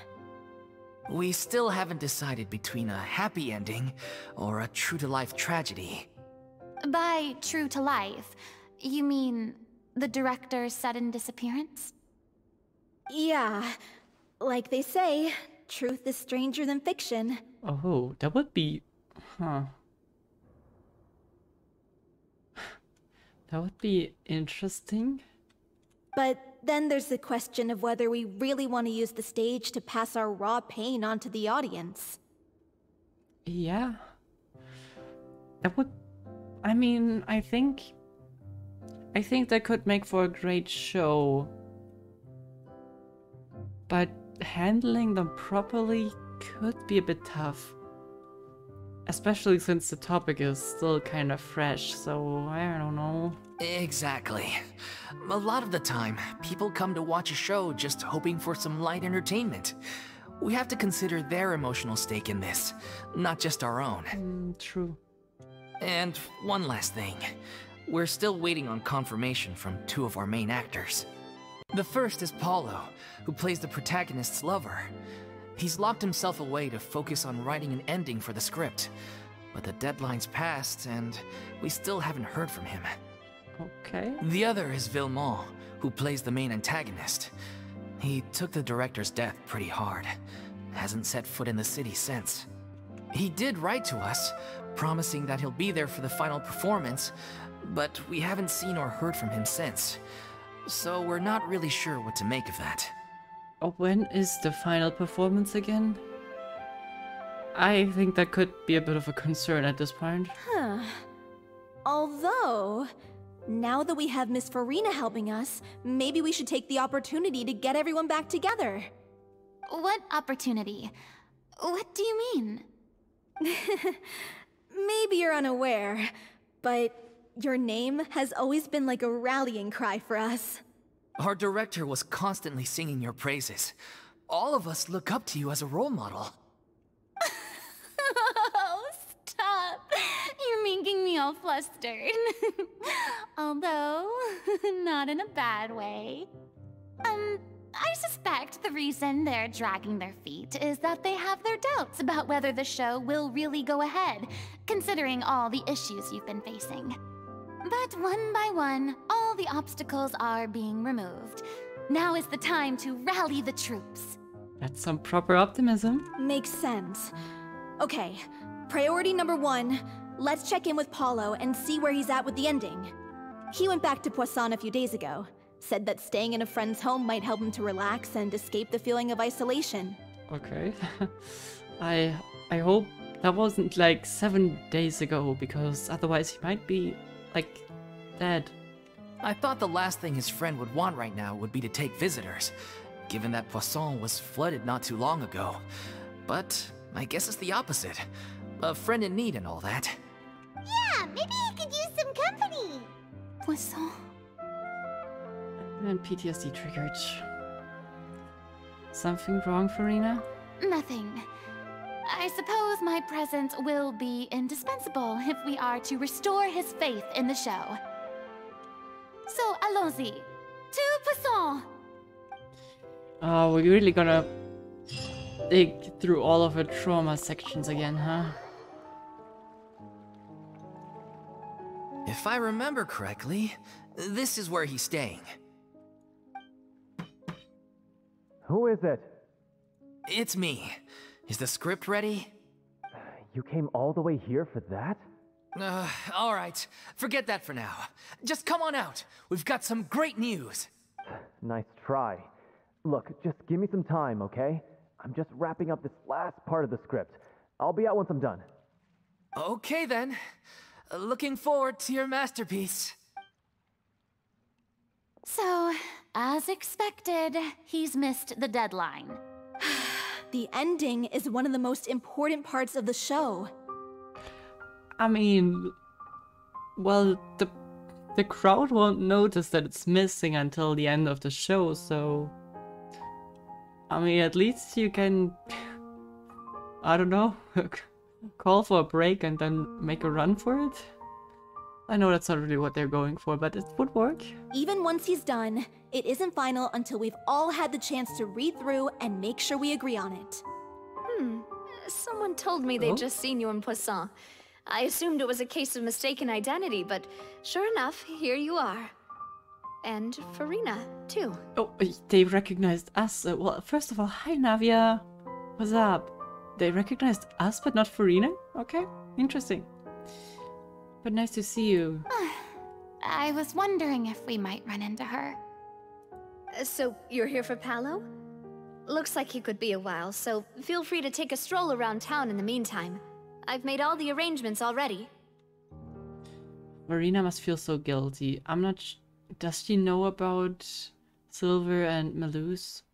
We still haven't decided between a happy ending or a true-to-life tragedy. By true to life, you mean the director's sudden disappearance? Yeah, like they say, truth is stranger than fiction. Oh, that would be... Huh. That would be interesting. But then there's the question of whether we really want to use the stage to pass our raw pain onto the audience. Yeah. That would... I mean, I think that could make for a great show. But handling them properly could be a bit tough. Especially since the topic is still kind of fresh, so I don't know. Exactly. A lot of the time, people come to watch a show just hoping for some light entertainment. We have to consider their emotional stake in this, not just our own. True. And one last thing. We're still waiting on confirmation from two of our main actors. The first is Paulo, who plays the protagonist's lover. He's locked himself away to focus on writing an ending for the script. But the deadline's passed, and we still haven't heard from him. Okay. The other is Villemont, who plays the main antagonist. He took the director's death pretty hard. Hasn't set foot in the city since. He did write to us, promising that he'll be there for the final performance, but we haven't seen or heard from him since. So we're not really sure what to make of that. Oh, when is the final performance again? I think that could be a bit of a concern at this point. Huh. Although, now that we have Miss Furina helping us, maybe we should take the opportunity to get everyone back together. What opportunity? What do you mean? Maybe you're unaware, but your name has always been like a rallying cry for us. Our director was constantly singing your praises. All of us look up to you as a role model. Oh, stop! You're making me all flustered. Although, not in a bad way. I suspect the reason they're dragging their feet is that they have their doubts about whether the show will really go ahead, considering all the issues you've been facing. But one by one, all the obstacles are being removed. Now is the time to rally the troops. That's some proper optimism. Makes sense. Okay, priority number 1, let's check in with Paulo and see where he's at with the ending. He went back to Poisson a few days ago. Said that staying in a friend's home might help him to relax and escape the feeling of isolation. Okay. I hope that wasn't like 7 days ago, because otherwise he might be, like, dead. I thought the last thing his friend would want right now would be to take visitors, given that Poisson was flooded not too long ago. But I guess it's the opposite. A friend in need and all that. Yeah, maybe he could use some company. Poisson. And PTSD triggered. Something wrong, Furina? Nothing. I suppose my presence will be indispensable if we are to restore his faith in the show. So, allons-y. To Poisson! Oh, we're really gonna dig through all of her trauma sections again, huh? If I remember correctly, this is where he's staying. Who is it? It's me. Is the script ready? You came all the way here for that? Alright. Forget that for now. Just come on out. We've got some great news. Nice try. Look, just give me some time, okay? I'm just wrapping up this last part of the script. I'll be out once I'm done. Okay then. Looking forward to your masterpiece. So, as expected, he's missed the deadline. The ending is one of the most important parts of the show. I mean, well, the crowd won't notice that it's missing until the end of the show, so... I mean, at least you can... I don't know, call for a break and then make a run for it? I know that's not really what they're going for, but it would work. Even once he's done, it isn't final until we've all had the chance to read through and make sure we agree on it. Someone told me they'd just seen you in Poisson. I assumed it was a case of mistaken identity, but sure enough, here you are. And Furina, too. Oh, they recognized us. Well, first of all, hi Navia. What's up? They recognized us, but not Furina? Okay, interesting. But nice to see you. I was wondering if we might run into her. So, you're here for Paolo? Looks like he could be a while, so feel free to take a stroll around town in the meantime. I've made all the arrangements already. Marina must feel so guilty. I'm not does she know about Silver and Malus?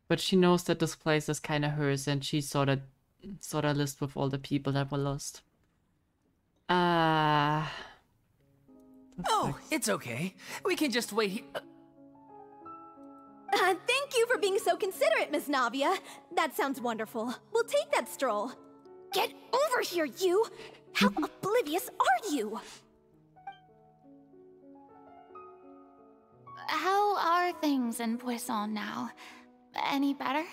But she knows that this place is kind of hers, and she saw that list with all the people that were lost. Oh, it's okay. We can just wait here. Thank you for being so considerate, Miss Navia. That sounds wonderful. We'll take that stroll. Get over here, you! How oblivious are you? How are things in Poisson now? Any better?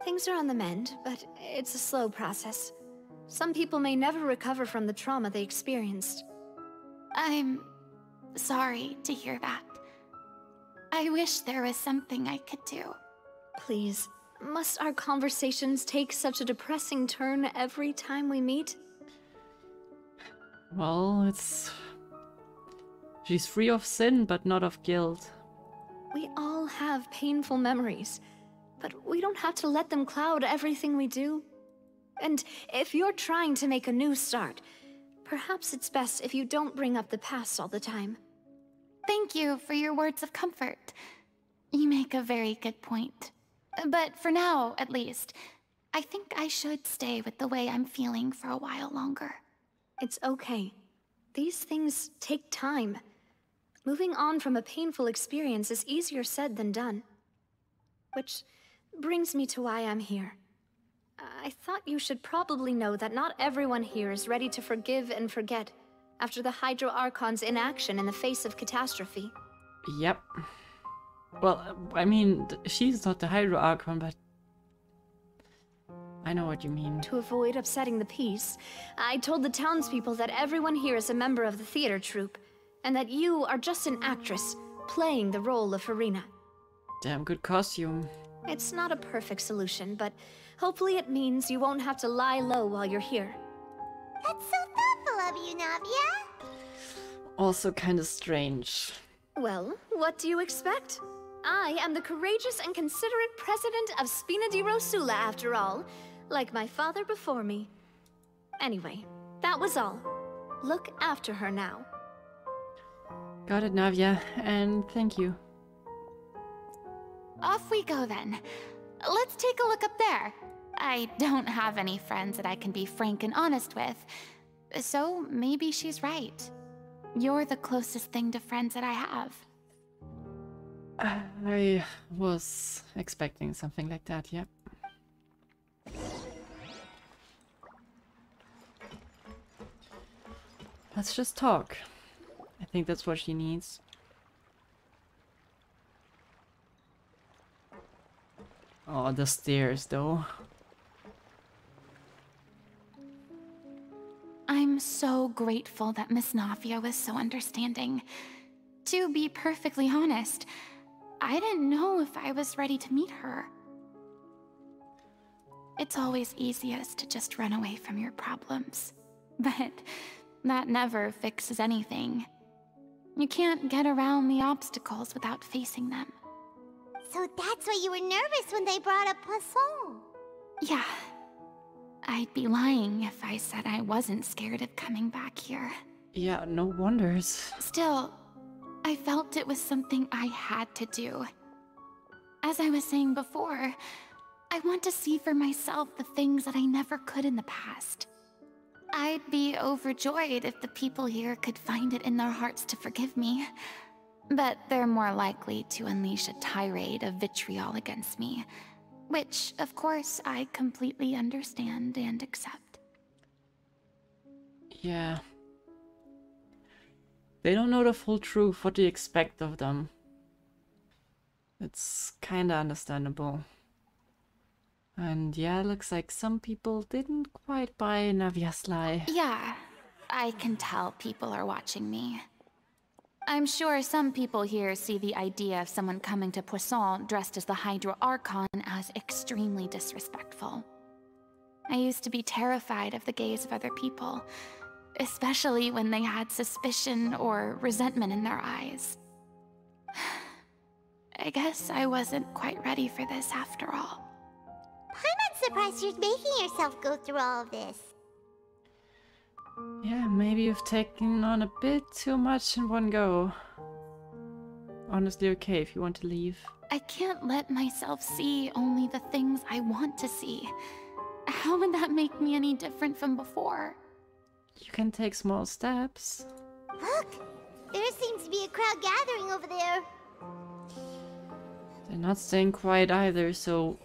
Things are on the mend, but it's a slow process. Some people may never recover from the trauma they experienced. I'm sorry to hear that. I wish there was something I could do. Please, must our conversations take such a depressing turn every time we meet? Well, it's... She's free of sin, but not of guilt. We all have painful memories, but we don't have to let them cloud everything we do. And if you're trying to make a new start, perhaps it's best if you don't bring up the past all the time. Thank you for your words of comfort. You make a very good point. But for now, at least, I think I should stay with the way I'm feeling for a while longer. It's okay. These things take time. Moving on from a painful experience is easier said than done. Which brings me to why I'm here. I thought you should probably know that not everyone here is ready to forgive and forget after the Hydro Archon's inaction in the face of catastrophe. Yep. Well, I mean, she's not the Hydro Archon, but... I know what you mean. To avoid upsetting the peace, I told the townspeople that everyone here is a member of the theater troupe, and that you are just an actress, playing the role of Furina. Damn good costume. It's not a perfect solution, but hopefully it means you won't have to lie low while you're here. That's so thoughtful of you, Navia. Also kinda strange. Well, what do you expect? I am the courageous and considerate president of Spina di Rosula, after all, like my father before me. Anyway, that was all. Look after her now. Got it, Navia, and thank you. Off we go then. Let's take a look up there. I don't have any friends that I can be frank and honest with, so maybe she's right. You're the closest thing to friends that I have. I was expecting something like that, yep. Let's just talk. I think that's what she needs. Oh, the stairs, though. I'm so grateful that Miss Navia was so understanding. To be perfectly honest, I didn't know if I was ready to meet her. It's always easiest to just run away from your problems, but that never fixes anything. You can't get around the obstacles without facing them. So that's why you were nervous when they brought up Poisson. Yeah. I'd be lying if I said I wasn't scared of coming back here. Yeah, no wonders. Still, I felt it was something I had to do. As I was saying before, I want to see for myself the things that I never could in the past. I'd be overjoyed if the people here could find it in their hearts to forgive me. But they're more likely to unleash a tirade of vitriol against me. Which, of course, I completely understand and accept. Yeah. They don't know the full truth. What do you expect of them? It's kinda understandable. And yeah, looks like some people didn't quite buy Navia's lie. Yeah, I can tell people are watching me. I'm sure some people here see the idea of someone coming to Poisson dressed as the Hydro Archon as extremely disrespectful. I used to be terrified of the gaze of other people, especially when they had suspicion or resentment in their eyes. I guess I wasn't quite ready for this after all. I'm not surprised you're making yourself go through all of this. Yeah, maybe you've taken on a bit too much in one go. Honestly, okay if you want to leave. I can't let myself see only the things I want to see. How would that make me any different from before? You can take small steps. Look! There seems to be a crowd gathering over there. They're not staying quiet either, so...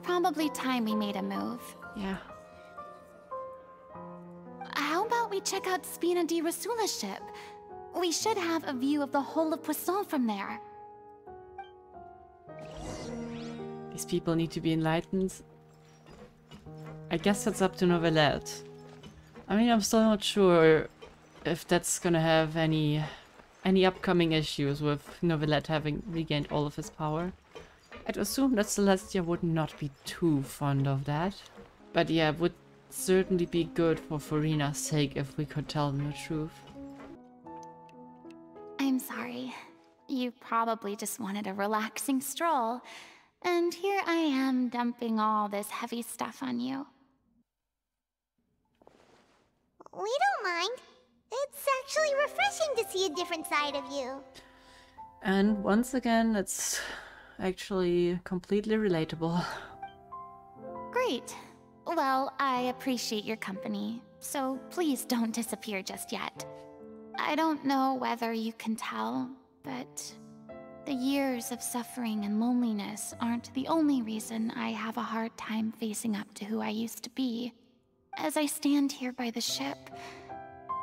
Probably time we made a move. yeah. How about we check out Spina di Rasula's ship? We should have a view of the whole of Poisson from there. These people need to be enlightened. I guess that's up to Vaguelette. I mean, I'm still not sure if that's gonna have any upcoming issues with Vaguelette having regained all of his power. I'd assume that Celestia would not be too fond of that. But yeah, it would certainly be good for Furina's sake if we could tell them the truth. I'm sorry. You probably just wanted a relaxing stroll. And here I am dumping all this heavy stuff on you. We don't mind. It's actually refreshing to see a different side of you. And once again, it's actually completely relatable. Great. Well, I appreciate your company, so please don't disappear just yet. I don't know whether you can tell, but the years of suffering and loneliness aren't the only reason I have a hard time facing up to who I used to be. As I stand here by the ship,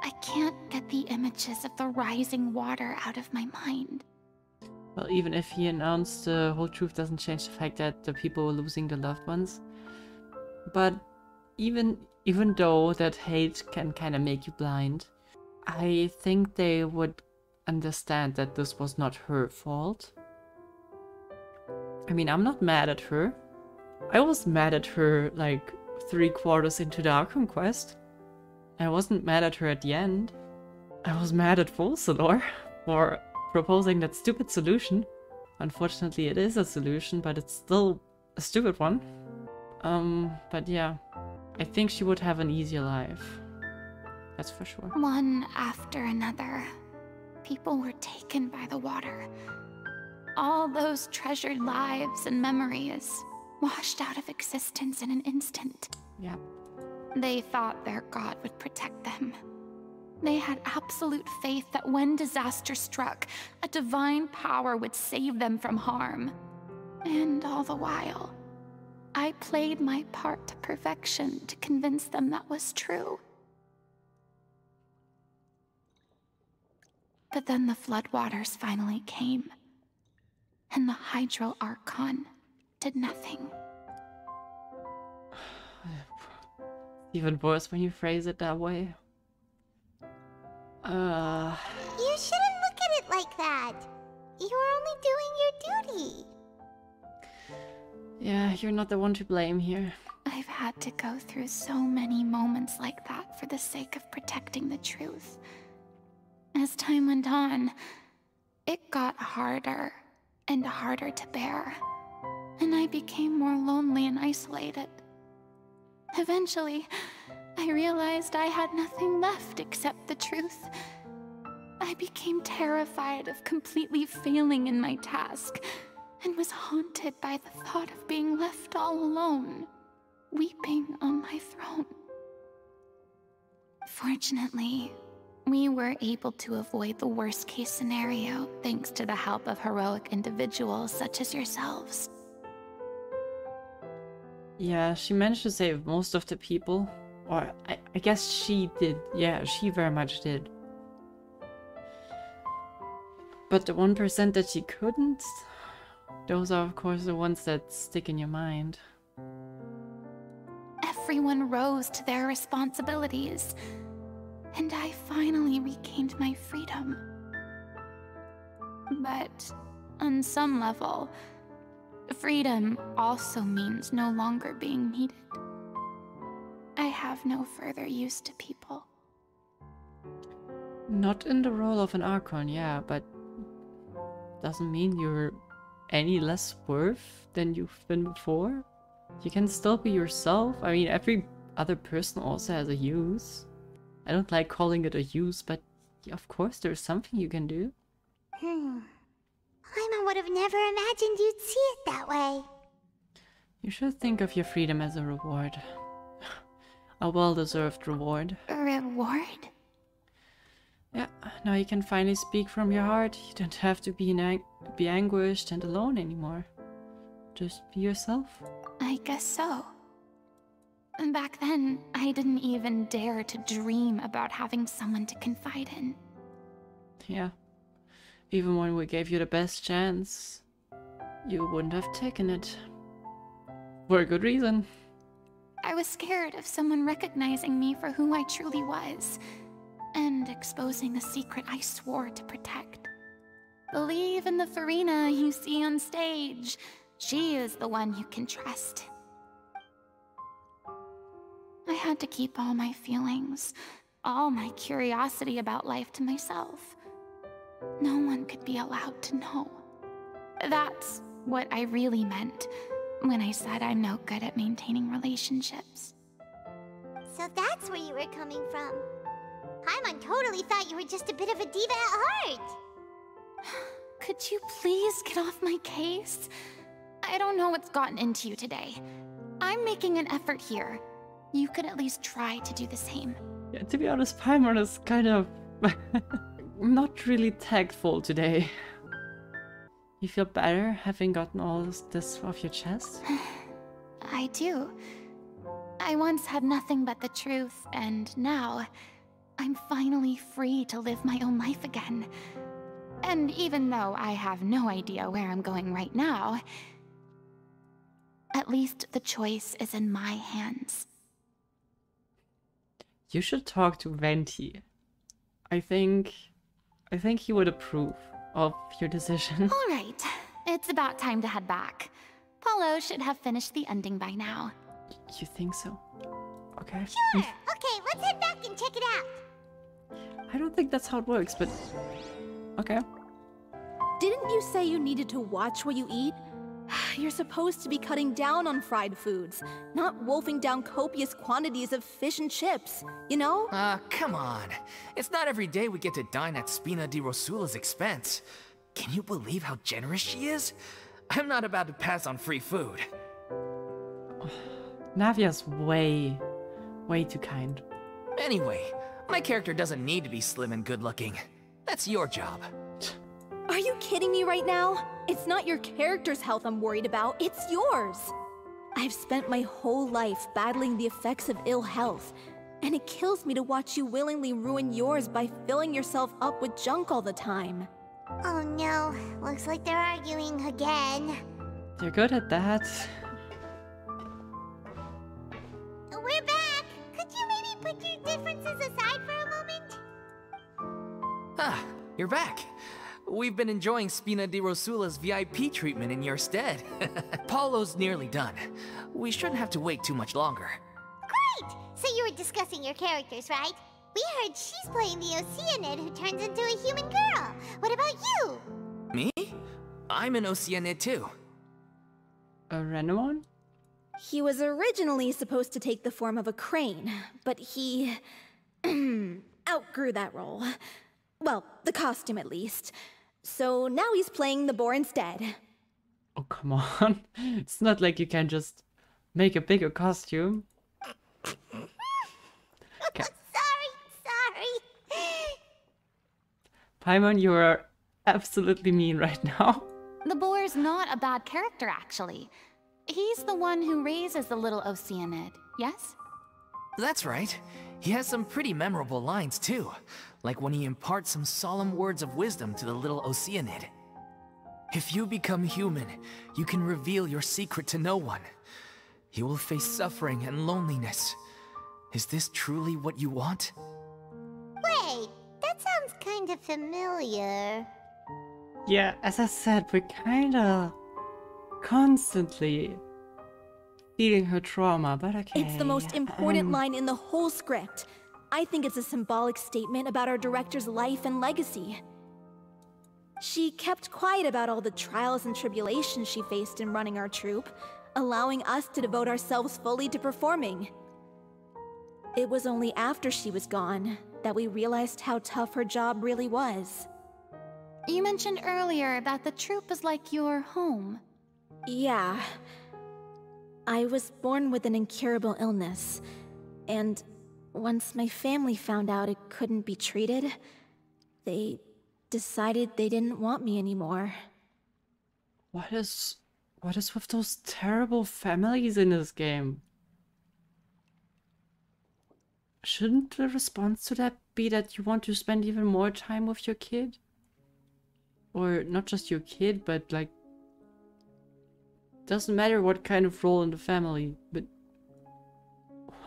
I can't get the images of the rising water out of my mind. Well, even if he announced the whole truth doesn't change the fact that the people were losing their loved ones. But even though that hate can kind of make you blind, I think they would understand that this was not her fault. I mean, I'm not mad at her. I was mad at her like 3/4 into the Archon Quest. I wasn't mad at her at the end. I was mad at Volsalor for proposing that stupid solution. Unfortunately, it is a solution, but it's still a stupid one. But yeah, I think she would have an easier life. That's for sure. One after another, people were taken by the water. All those treasured lives and memories washed out of existence in an instant. Yeah. They thought their god would protect them. They had absolute faith that when disaster struck, a divine power would save them from harm. And all the while, I played my part to perfection to convince them that was true. But then the floodwaters finally came, and the Hydro Archon did nothing. Even worse when you phrase it that way. You shouldn't look at it like that. You're only doing your duty. Yeah, you're not the one to blame here. I've had to go through so many moments like that for the sake of protecting the truth. As time went on, it got harder and harder to bear, and I became more lonely and isolated. Eventually, I realized I had nothing left except the truth. I became terrified of completely failing in my task, and was haunted by the thought of being left all alone, weeping on my throne. Fortunately, we were able to avoid the worst case scenario thanks to the help of heroic individuals such as yourselves. Yeah, she managed to save most of the people. Or I guess she did. Yeah, she very much did. But the 1% that she couldn't, those are of course the ones that stick in your mind. Everyone rose to their responsibilities, and I finally regained my freedom. But on some level, freedom also means no longer being needed. I have no further use to people. Not in the role of an Archon, yeah, but doesn't mean you're any less worth than you've been before. You can still be yourself. I mean, every other person also has a use. I don't like calling it a use, but of course there's something you can do. Paimon would have never imagined you'd see it that way. You should think of your freedom as a reward. A well-deserved reward. A reward? Yeah, now you can finally speak from your heart. You don't have to be anguished and alone anymore. Just be yourself. I guess so. And back then, I didn't even dare to dream about having someone to confide in. Yeah. Even when we gave you the best chance, you wouldn't have taken it. For a good reason. I was scared of someone recognizing me for who I truly was, and exposing a secret I swore to protect. Believe in the Furina you see on stage. She is the one you can trust. I had to keep all my feelings, all my curiosity about life to myself. No one could be allowed to know. That's what I really meant when I said I'm no good at maintaining relationships. So that's where you were coming from. Paimon totally thought you were just a bit of a diva at heart. Could you please get off my case? I don't know what's gotten into you today. I'm making an effort here. You could at least try to do the same. Yeah, to be honest, Paimon is kind of not really tactful today. You feel better having gotten all this off your chest? I do. I once had nothing but the truth, and now I'm finally free to live my own life again. And even though I have no idea where I'm going right now, at least the choice is in my hands. You should talk to Venti. I think he would approve of your decision. All right, it's about time to head back. Paulo should have finished the ending by now. You think so? Okay. Sure. Okay, let's head back and check it out. I don't think that's how it works, but okay. Didn't you say you needed to watch what you eat? You're supposed to be cutting down on fried foods, not wolfing down copious quantities of fish and chips, you know? Come on. It's not every day we get to dine at Spina di Rosula's expense. Can you believe how generous she is? I'm not about to pass on free food. Navia's way too kind. Anyway, my character doesn't need to be slim and good-looking. That's your job. Are you kidding me right now? It's not your character's health I'm worried about, it's yours. I've spent my whole life battling the effects of ill health, and it kills me to watch you willingly ruin yours by filling yourself up with junk all the time. Oh no, looks like they're arguing again. You're good at that. We're back! Could you maybe put your differences aside for a moment? Ah, you're back. We've been enjoying Spina di Rosula's VIP treatment in your stead. Paulo's nearly done. We shouldn't have to wait too much longer. Great! So you were discussing your characters, right? We heard she's playing the Oceanid who turns into a human girl. What about you? Me? I'm an Oceanid too. A Renamon? He was originally supposed to take the form of a crane, but he outgrew that role. Well, the costume at least. So now he's playing the boar instead. Oh, come on. It's not like you can just make a bigger costume. Sorry, Paimon, you are absolutely mean right now. The boar's not a bad character, actually. He's the one who raises the little Oceanid, yes? That's right. He has some pretty memorable lines, too. Like when he imparts some solemn words of wisdom to the little Oceanid. If you become human, you can reveal your secret to no one. You will face suffering and loneliness. Is this truly what you want? Wait, that sounds kind of familiar. Yeah, as I said, we're kinda constantly feeding her trauma, but okay. It's the most important line in the whole script. I think it's a symbolic statement about our director's life and legacy. She kept quiet about all the trials and tribulations she faced in running our troupe, allowing us to devote ourselves fully to performing. It was only after she was gone that we realized how tough her job really was. You mentioned earlier that the troupe is like your home. Yeah. I was born with an incurable illness, and once my family found out it couldn't be treated, they decided they didn't want me anymore. What is with those terrible families in this game? Shouldn't the response to that be that you want to spend even more time with your kid? Or not just your kid, but like, doesn't matter what kind of role in the family, but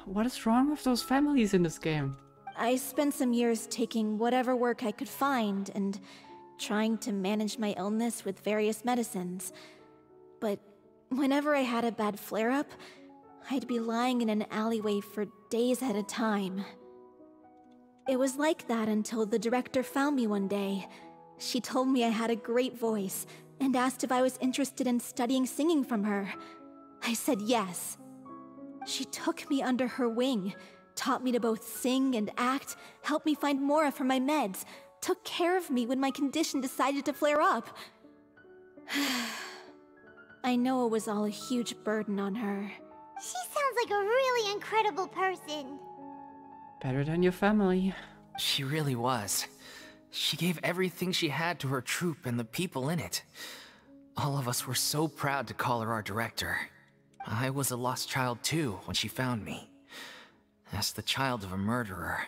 what is wrong with those families in this game? I spent some years taking whatever work I could find and trying to manage my illness with various medicines. But whenever I had a bad flare-up, I'd be lying in an alleyway for days at a time. It was like that until the director found me one day. She told me I had a great voice and asked if I was interested in studying singing from her. I said yes. She took me under her wing, taught me to both sing and act, helped me find Mora for my meds, took care of me when my condition decided to flare up. I know it was all a huge burden on her. She sounds like a really incredible person. Better than your family. She really was. She gave everything she had to her troupe and the people in it. All of us were so proud to call her our director. I was a lost child too when she found me. As the child of a murderer,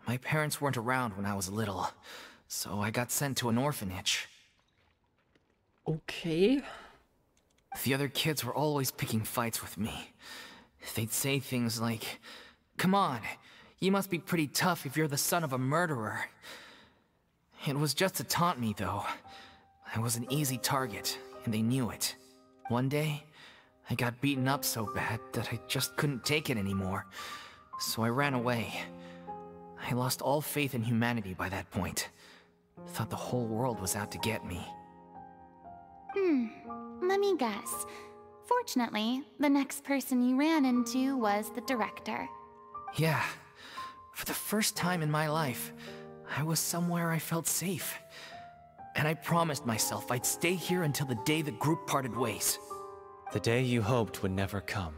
my parents weren't around when I was little, so I got sent to an orphanage. Okay. The other kids were always picking fights with me. They'd say things like, "Come on, you must be pretty tough if you're the son of a murderer." It was just to taunt me, though. I was an easy target, and they knew it. One day, I got beaten up so bad that I just couldn't take it anymore, so I ran away. I lost all faith in humanity by that point. Thought the whole world was out to get me. Let me guess. Fortunately, the next person you ran into was the director. Yeah. For the first time in my life, I was somewhere I felt safe. And I promised myself I'd stay here until the day the group parted ways. The day you hoped would never come.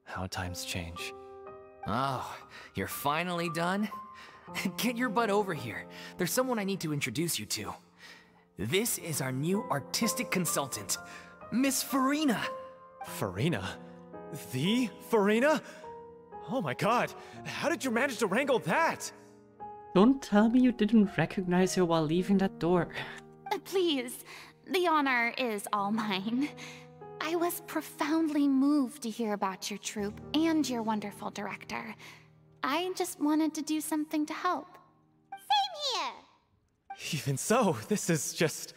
How times change. Oh, you're finally done? Get your butt over here. There's someone I need to introduce you to. This is our new artistic consultant, Miss Furina. Furina? The Furina? Oh my god, how did you manage to wrangle that? Don't tell me you didn't recognize her while leaving that door. Please, the honor is all mine. I was profoundly moved to hear about your troupe and your wonderful director. I just wanted to do something to help. Same here. Even so, this is just...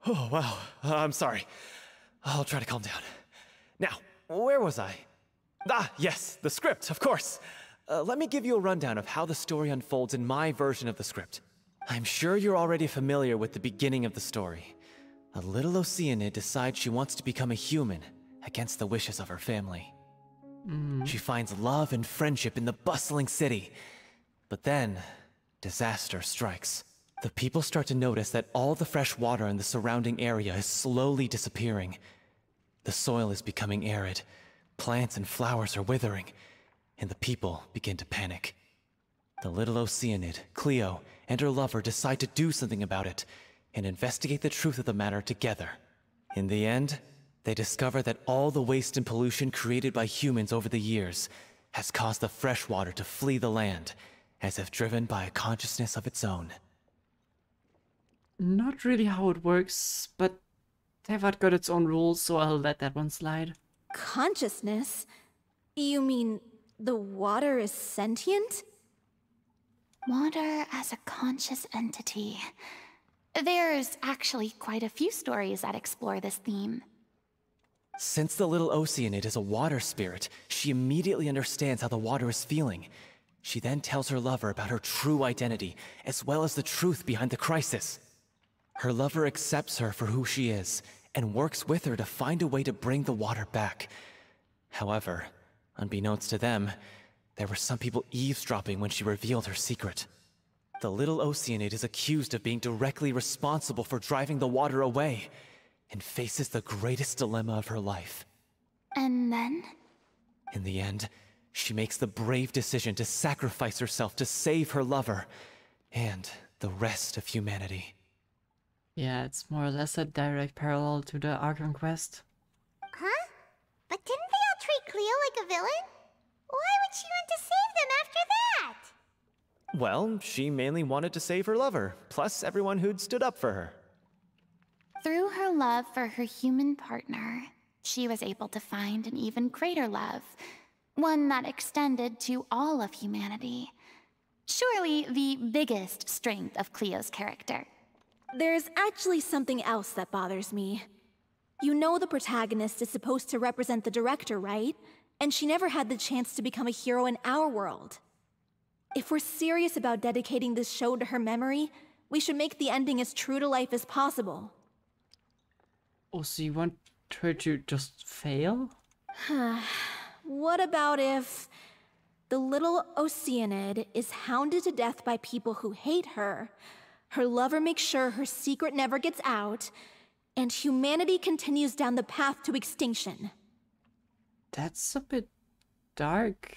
Oh, wow. I'm sorry. I'll try to calm down. Now, where was I? Ah, yes, the script, of course. Let me give you a rundown of how the story unfolds in my version of the script. I'm sure you're already familiar with the beginning of the story. A little Oceanid decides she wants to become a human, against the wishes of her family. She finds love and friendship in the bustling city. But then, disaster strikes. The people start to notice that all the fresh water in the surrounding area is slowly disappearing. The soil is becoming arid, plants and flowers are withering, and the people begin to panic. The little Oceanid, Cleo, and her lover decide to do something about it and investigate the truth of the matter together. In the end, they discover that all the waste and pollution created by humans over the years has caused the freshwater to flee the land, as if driven by a consciousness of its own. Not really how it works, but Tevat got its own rules, so I'll let that one slide. Consciousness? You mean the water is sentient? Water as a conscious entity. There's actually quite a few stories that explore this theme. Since the little Oceanid is a water spirit, she immediately understands how the water is feeling. She then tells her lover about her true identity, as well as the truth behind the crisis. Her lover accepts her for who she is, and works with her to find a way to bring the water back. However, unbeknownst to them, there were some people eavesdropping when she revealed her secret. The little Oceanid is accused of being directly responsible for driving the water away, and faces the greatest dilemma of her life. And then? In the end, she makes the brave decision to sacrifice herself to save her lover, and the rest of humanity. Yeah, it's more or less a direct parallel to the Archon Quest. Huh? But didn't they all treat Cleo like a villain? Why would she want to save them after that? Well, she mainly wanted to save her lover, plus everyone who'd stood up for her. Through her love for her human partner, she was able to find an even greater love, one that extended to all of humanity. Surely the biggest strength of Cleo's character. There's actually something else that bothers me. You know the protagonist is supposed to represent the director, right? And she never had the chance to become a hero in our world. If we're serious about dedicating this show to her memory, we should make the ending as true to life as possible. Oh, so you want her to just fail? What about if the little Oceanid is hounded to death by people who hate her, her lover makes sure her secret never gets out, and humanity continues down the path to extinction? That's a bit dark,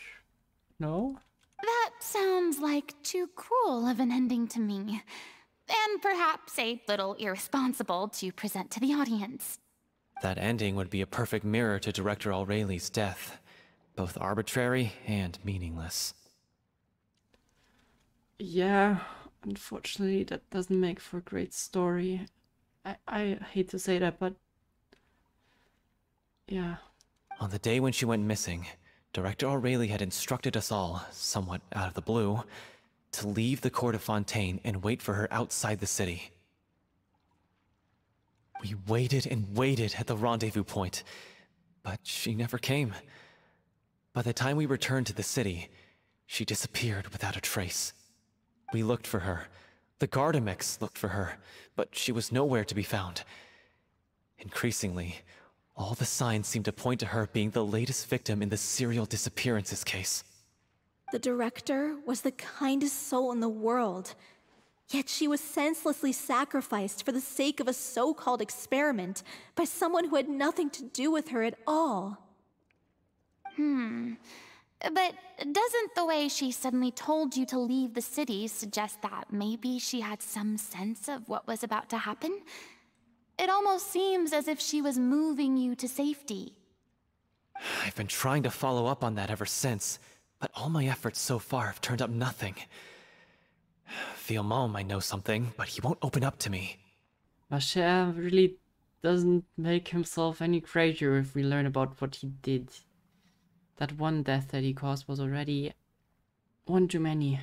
no? That sounds like too cruel of an ending to me. And perhaps a little irresponsible to present to the audience. That ending would be a perfect mirror to Director Aureli's death. Both arbitrary and meaningless. Yeah, unfortunately that doesn't make for a great story. I hate to say that, but... yeah. On the day when she went missing, Director Aureli had instructed us all, somewhat out of the blue, to leave the court of Fontaine and wait for her outside the city. We waited and waited at the rendezvous point, but she never came. By the time we returned to the city, she disappeared without a trace. We looked for her. The Gardamex looked for her, but she was nowhere to be found. Increasingly, all the signs seemed to point to her being the latest victim in the serial disappearances case. The director was the kindest soul in the world, yet she was senselessly sacrificed for the sake of a so-called experiment by someone who had nothing to do with her at all. But doesn't the way she suddenly told you to leave the city suggest that maybe she had some sense of what was about to happen? It almost seems as if she was moving you to safety. I've been trying to follow up on that ever since, but all my efforts so far have turned up nothing. Villemont might know something, but he won't open up to me. Vacher really doesn't make himself any greater if we learn about what he did. That one death that he caused was already one too many.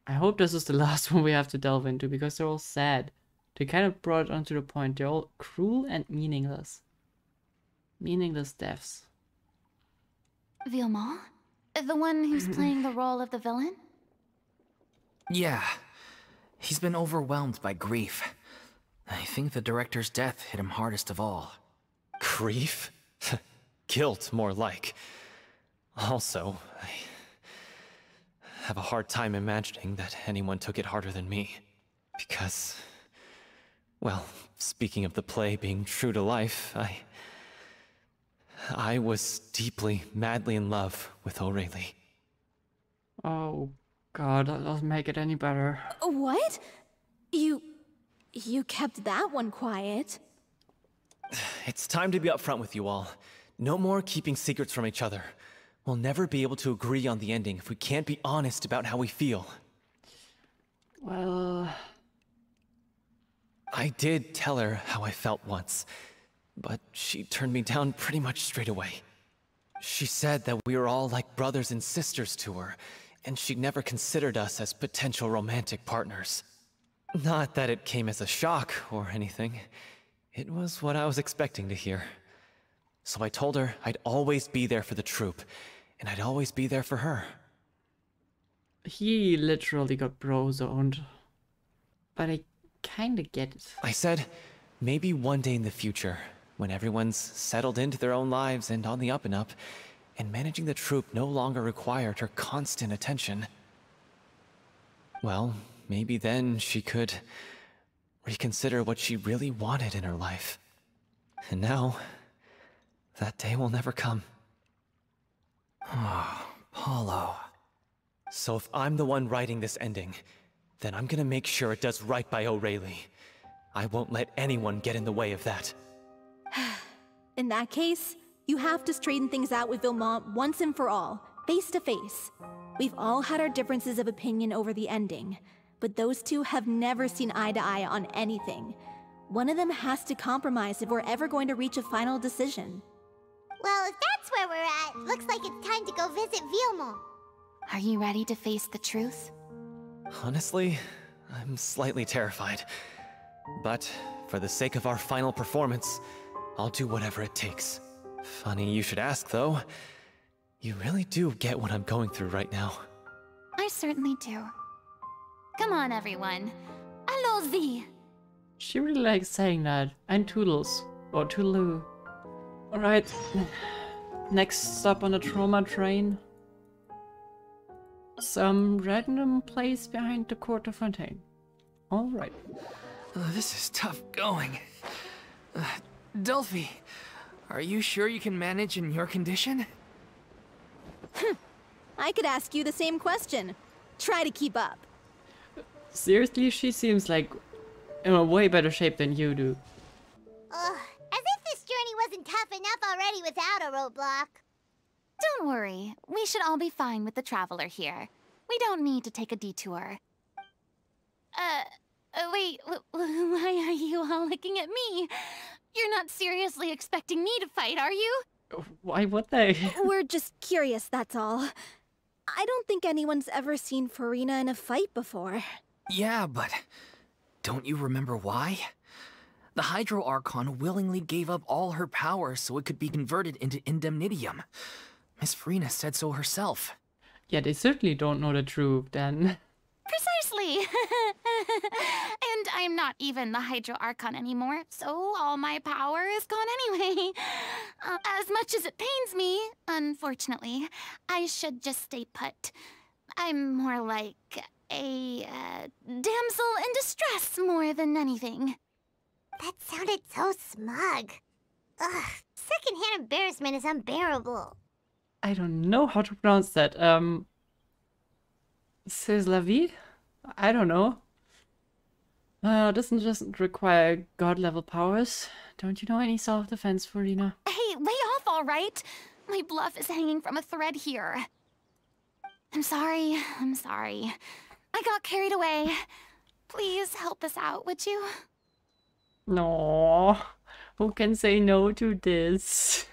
I hope this is the last one we have to delve into, because they're all sad. They kind of brought it onto the point. They're all cruel and meaningless. Meaningless deaths. Villemont? The one who's playing the role of the villain? Yeah. He's been overwhelmed by grief. I think the director's death hit him hardest of all. Grief? Guilt, more like. Also, I have a hard time imagining that anyone took it harder than me. Because, well, speaking of the play being true to life, I was deeply, madly in love with Aureli. Oh, God, that doesn't make it any better. What? You kept that one quiet. It's time to be upfront with you all. No more keeping secrets from each other. We'll never be able to agree on the ending if we can't be honest about how we feel. Well... I did tell her how I felt once, but she turned me down pretty much straight away. She said that we were all like brothers and sisters to her, and she never considered us as potential romantic partners. Not that it came as a shock or anything. It was what I was expecting to hear. So I told her I'd always be there for the troop, and I'd always be there for her. He literally got bro-zoned. But I kinda get it. I said, maybe one day in the future, when everyone's settled into their own lives and on the up and up, and managing the troop no longer required her constant attention. Well, maybe then she could reconsider what she really wanted in her life. And now, that day will never come. Oh, Paulo. So if I'm the one writing this ending, then I'm gonna make sure it does right by O'Reilly. I won't let anyone get in the way of that. In that case, you have to straighten things out with Vilmont once and for all, face to face. We've all had our differences of opinion over the ending, but those two have never seen eye to eye on anything. One of them has to compromise if we're ever going to reach a final decision. Well, if that's where we're at, looks like it's time to go visit Vilmont. Are you ready to face the truth? Honestly, I'm slightly terrified. But for the sake of our final performance, I'll do whatever it takes. Funny you should ask, though. You really do get what I'm going through right now. I certainly do. Come on, everyone. Allons-y! She really likes saying that. And Toodles. Or Toodaloo. Alright. Next stop on the trauma train. Some random place behind the Court of Fontaine. Alright. This is tough going. Delphi, are you sure you can manage in your condition? I could ask you the same question. Try to keep up. Seriously, she seems like in a way better shape than you do. Ugh, as if this journey wasn't tough enough already without a roadblock. Don't worry. We should all be fine with the traveler here. We don't need to take a detour. Wait, why are you all looking at me? You're not seriously expecting me to fight, are you? Why would they? We're just curious, that's all. I don't think anyone's ever seen Furina in a fight before. Yeah, but don't you remember why? The Hydro Archon willingly gave up all her power so it could be converted into Indemnitium. Miss Furina said so herself. Yeah, they certainly don't know the truth, then. Precisely! And I'm not even the Hydro Archon anymore, so all my power is gone anyway. As much as it pains me, unfortunately, I should just stay put. I'm more like a damsel in distress more than anything. That sounded so smug. Ugh, secondhand embarrassment is unbearable. I don't know how to pronounce that. C'est la vie? I don't know. This doesn't require god-level powers. Don't you know any self-defense, Furina? Hey, lay off, all right? My bluff is hanging from a thread here. I'm sorry. I got carried away. Please help us out, would you? No, who can say no to this?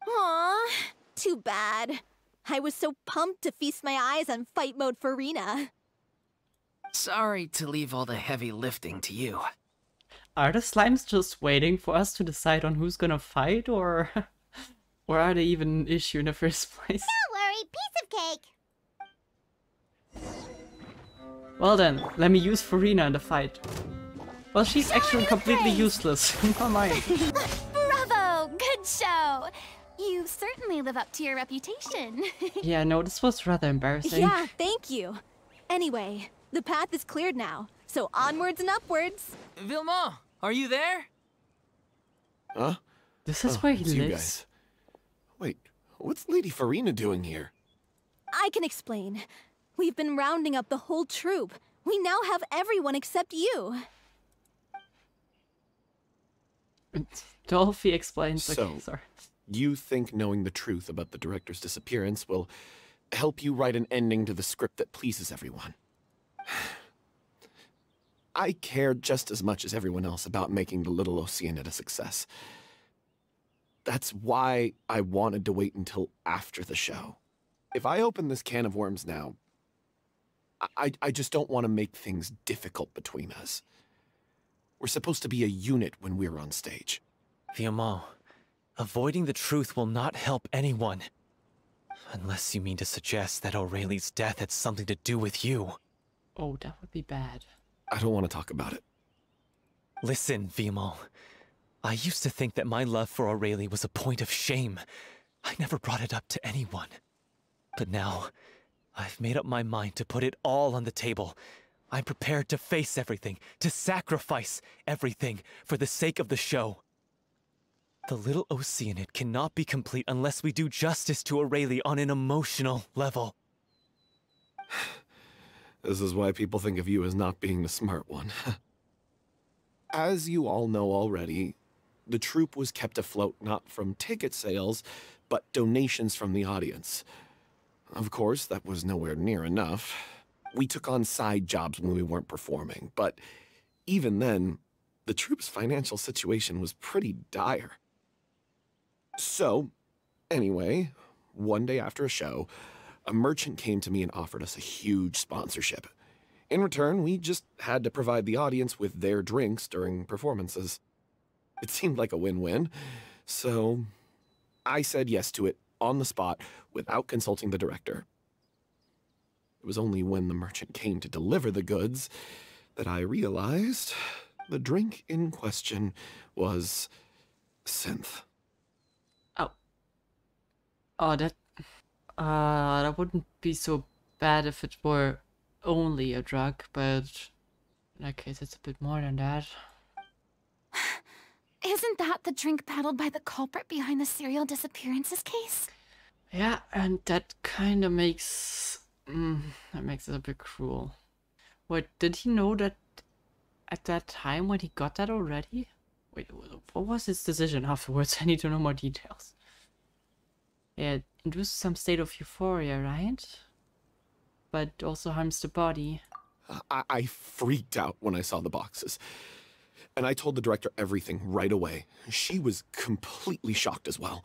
Aw, too bad. I was so pumped to feast my eyes on fight mode Furina. Sorry to leave all the heavy lifting to you. Are the slimes just waiting for us to decide on who's gonna fight, or are they even an issue in the first place? Don't worry, piece of cake. Well then, let me use Furina in the fight. Well, she's actually completely useless. Never mind. Bravo! Good show! You certainly live up to your reputation. Yeah, no, this was rather embarrassing. Yeah, thank you. Anyway, the path is cleared now, so onwards and upwards. Vilmont, are you there? Huh? This is where he it's you lives. guys. Wait, what's Lady Furina doing here? I can explain. We've been rounding up the whole troop. We now have everyone except you. Dolphy explains. So, Okay, sorry. you think knowing the truth about the director's disappearance will help you write an ending to the script that pleases everyone? I care just as much as everyone else about making the Little Oceanid a success. That's why I wanted to wait until after the show. If I open this can of worms now, I just don't want to make things difficult between us. We're supposed to be a unit when we're on stage. Viamont, avoiding the truth will not help anyone. Unless you mean to suggest that Aurelie's death had something to do with you. Oh, that would be bad. I don't want to talk about it. Listen, Viamont. I used to think that my love for Aurelie was a point of shame. I never brought it up to anyone. But now, I've made up my mind to put it all on the table. I'm prepared to face everything, to sacrifice everything for the sake of the show. The Little Oceanid cannot be complete unless we do justice to Aurelie on an emotional level. This is why people think of you as not being the smart one. As you all know already, the troupe was kept afloat not from ticket sales, but donations from the audience. Of course, that was nowhere near enough. We took on side jobs when we weren't performing, but even then, the troupe's financial situation was pretty dire. So, anyway, one day after a show, a merchant came to me and offered us a huge sponsorship. In return, we just had to provide the audience with their drinks during performances. It seemed like a win-win, so I said yes to it on the spot without consulting the director. It was only when the merchant came to deliver the goods that I realized the drink in question was synth. Oh, that wouldn't be so bad if it were only a drug, but in that case it's a bit more than that. Isn't that the drink paddled by the culprit behind the serial disappearances case? Yeah, and that kind of makes... that makes it a bit cruel. Wait, did he know that at that time when he got that already? Wait, what was his decision afterwards? I need to know more details. Yeah, it induces some state of euphoria, right? But also harms the body. I freaked out when I saw the boxes. And I told the director everything right away. She was completely shocked as well.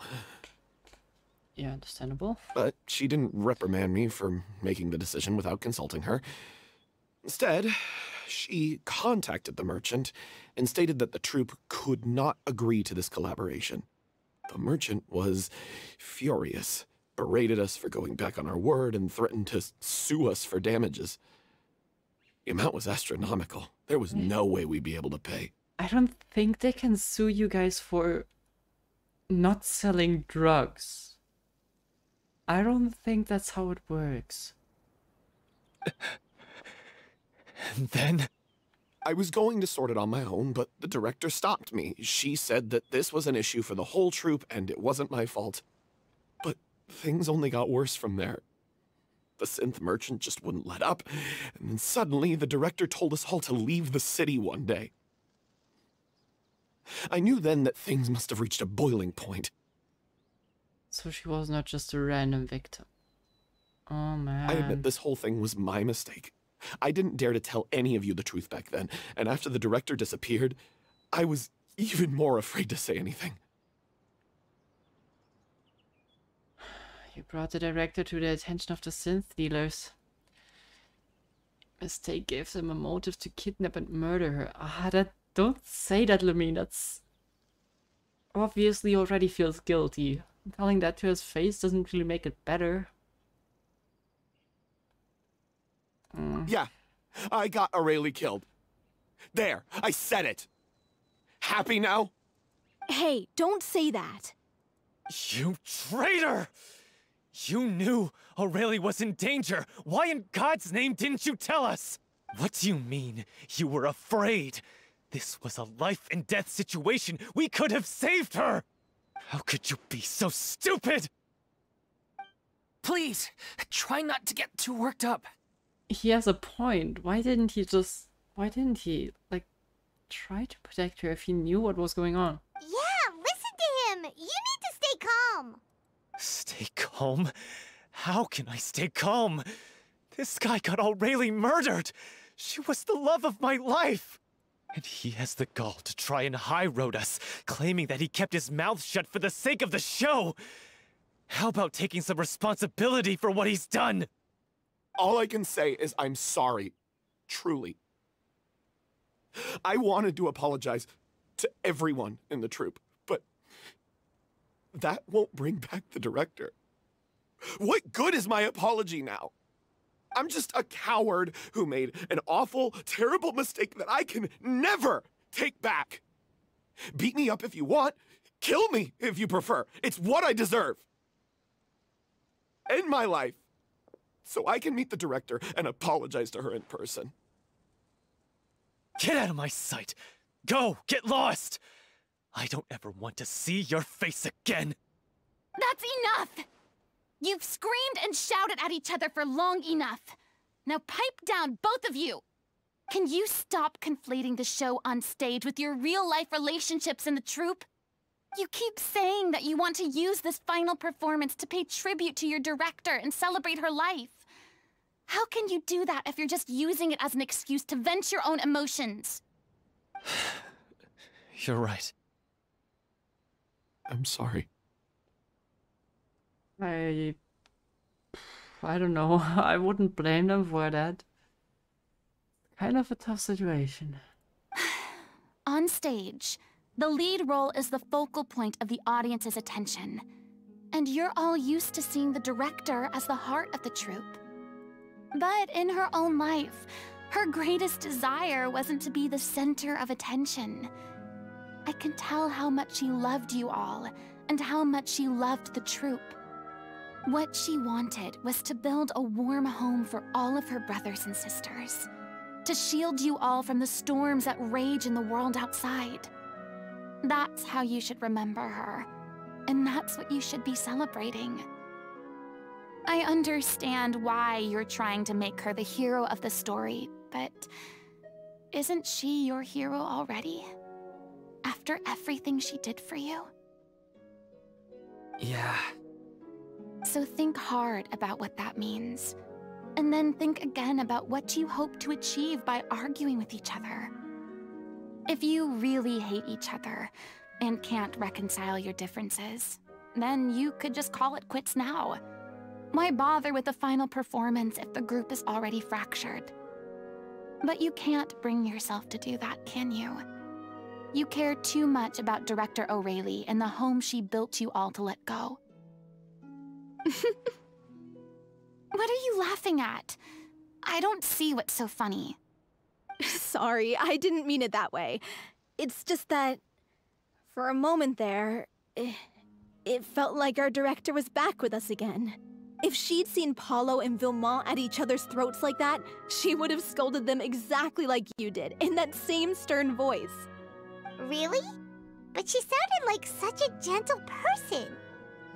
Yeah, understandable. But she didn't reprimand me for making the decision without consulting her. Instead, she contacted the merchant and stated that the troupe could not agree to this collaboration. The merchant was furious, berated us for going back on our word, and threatened to sue us for damages. The amount was astronomical. There was no way we'd be able to pay. I don't think they can sue you guys for not selling drugs. I don't think that's how it works. And then? I was going to sort it on my own, but the director stopped me. She said that this was an issue for the whole troupe and it wasn't my fault. But things only got worse from there. The synth merchant just wouldn't let up, and then suddenly the director told us all to leave the city one day. I knew then that things must have reached a boiling point. So she was not just a random victim. Oh man. I admit this whole thing was my mistake. I didn't dare to tell any of you the truth back then, and after the director disappeared, I was even more afraid to say anything. You brought the director to the attention of the synth dealers. Mistake gave them a motive to kidnap and murder her. Don't say that, Lamine. That's... obviously already feels guilty. Telling that to his face doesn't really make it better. Yeah, I got Aurelie killed. There, I said it. Happy now? Hey, don't say that. You traitor! You knew Aurelie was in danger. Why in God's name didn't you tell us? What do you mean? You were afraid? This was a life and death situation. We could have saved her! How could you be so stupid? Please, try not to get too worked up. He has a point. Why didn't he, like, try to protect her if he knew what was going on? Yeah, listen to him! You need to stay calm! Stay calm? How can I stay calm? This guy got Aurelie murdered! She was the love of my life! And he has the gall to try and high-road us, claiming that he kept his mouth shut for the sake of the show! How about taking some responsibility for what he's done? All I can say is I'm sorry. Truly. I wanted to apologize to everyone in the troupe, but that won't bring back the director. What good is my apology now? I'm just a coward who made an awful, terrible mistake that I can never take back. Beat me up if you want. Kill me if you prefer. It's what I deserve. End my life so I can meet the director and apologize to her in person. Get out of my sight! Go! Get lost! I don't ever want to see your face again! That's enough! You've screamed and shouted at each other for long enough. Now pipe down, both of you! Can you stop conflating the show on stage with your real-life relationships in the troupe? You keep saying that you want to use this final performance to pay tribute to your director and celebrate her life. How can you do that if you're just using it as an excuse to vent your own emotions? You're right. I'm sorry. I don't know. I wouldn't blame them for that. Kind of a tough situation. On stage, the lead role is the focal point of the audience's attention. And you're all used to seeing the director as the heart of the troupe. But in her own life, her greatest desire wasn't to be the center of attention. I can tell how much she loved you all, and how much she loved the troupe. What she wanted was to build a warm home for all of her brothers and sisters. To shield you all from the storms that rage in the world outside. That's how you should remember her. And that's what you should be celebrating. I understand why you're trying to make her the hero of the story, but isn't she your hero already? After everything she did for you? Yeah. So think hard about what that means. And then think again about what you hope to achieve by arguing with each other. If you really hate each other and can't reconcile your differences, then you could just call it quits now. Why bother with the final performance if the group is already fractured? But you can't bring yourself to do that, can you? You care too much about Director Aurelie and the home she built you all to let go. What are you laughing at? I don't see what's so funny. Sorry, I didn't mean it that way. It's just that, for a moment there, it felt like our director was back with us again. If she'd seen Paulo and Vilmont at each other's throats like that, she would have scolded them exactly like you did, in that same stern voice. Really? But she sounded like such a gentle person.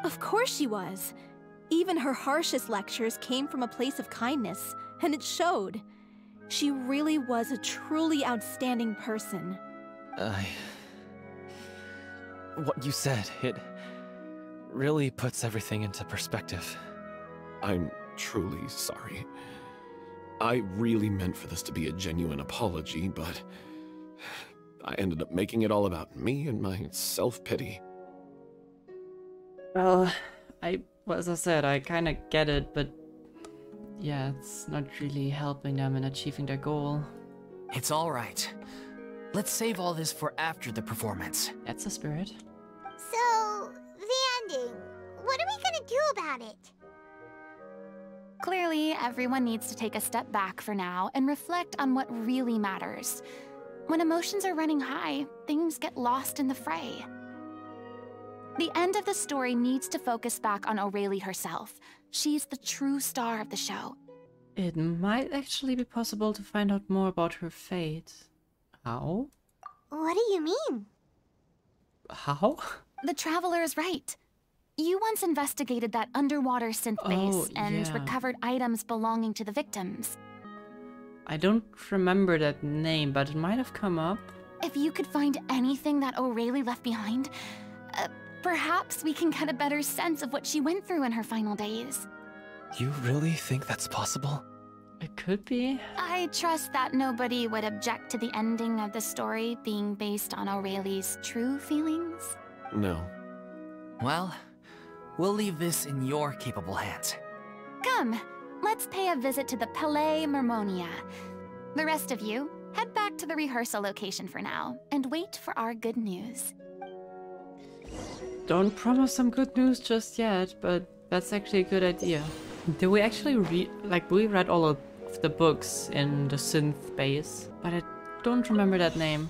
Of course she was. Even her harshest lectures came from a place of kindness, and it showed. She really was a truly outstanding person. What you said, it really puts everything into perspective. I'm truly sorry. I really meant for this to be a genuine apology, but I ended up making it all about me and my self-pity. Well, as I said, I kind of get it, but yeah, it's not really helping them in achieving their goal. It's all right. Let's save all this for after the performance. That's the spirit. So, the ending. What are we gonna do about it? Clearly, everyone needs to take a step back for now and reflect on what really matters. When emotions are running high, things get lost in the fray. The end of the story needs to focus back on Aurelie herself. She's the true star of the show. It might actually be possible to find out more about her fate. How? What do you mean? How? The Traveler is right. You once investigated that underwater synth base and yeah. recovered items belonging to the victims. I don't remember that name, but it might have come up. If you could find anything that O'Reilly left behind, perhaps we can get a better sense of what she went through in her final days. You really think that's possible? It could be. I trust that nobody would object to the ending of the story being based on O'Reilly's true feelings. No. Well, we'll leave this in your capable hands. Come, let's pay a visit to the Palais Mermonia. The rest of you, head back to the rehearsal location for now, and wait for our good news. Don't promise some good news just yet, but that's actually a good idea. Did we actually we read all of the books in the synth base, but I don't remember that name.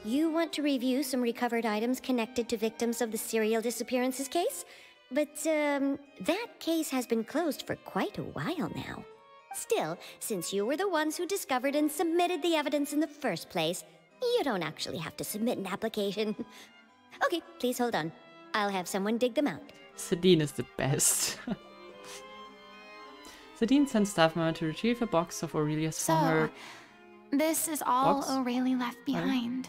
You want to review some recovered items connected to victims of the serial disappearances case? But, that case has been closed for quite a while now. Still, since you were the ones who discovered and submitted the evidence in the first place, you don't actually have to submit an application. Okay, please hold on. I'll have someone dig them out. Sedine is the best. Sedine sent staff member to retrieve a box of Aurelia's from her... This is all box? O'Reilly left behind.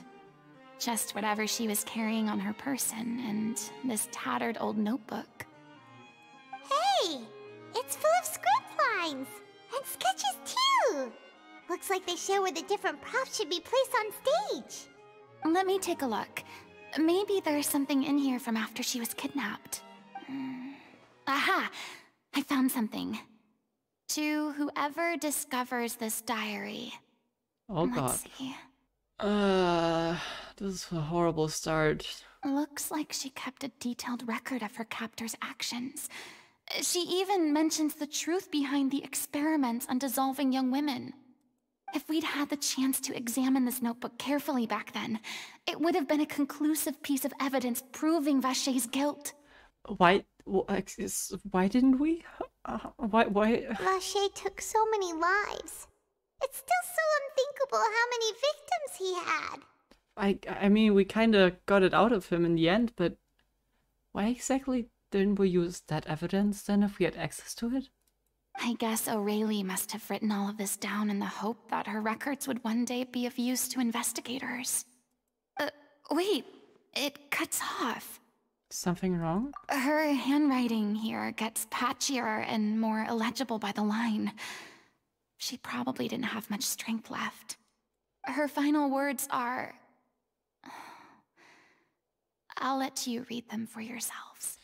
Just whatever she was carrying on her person, and this tattered old notebook. Hey! It's full of script lines! And sketches too! Looks like they show where the different props should be placed on stage. Let me take a look. Maybe there's something in here from after she was kidnapped. Aha! I found something. To whoever discovers this diary. Oh god. Let's see. This is a horrible start. Looks like she kept a detailed record of her captor's actions. She even mentions the truth behind the experiments on dissolving young women. If we'd had the chance to examine this notebook carefully back then, it would have been a conclusive piece of evidence proving Vachey's guilt. Why didn't we? Why? Vachey took so many lives. It's still so unthinkable how many victims he had. I mean, we kinda got it out of him in the end, but why exactly didn't we use that evidence then if we had access to it? I guess O'Reilly must have written all of this down in the hope that her records would one day be of use to investigators. Wait, it cuts off. Something wrong? Her handwriting here gets patchier and more illegible by the line. She probably didn't have much strength left. Her final words are... I'll let you read them for yourselves.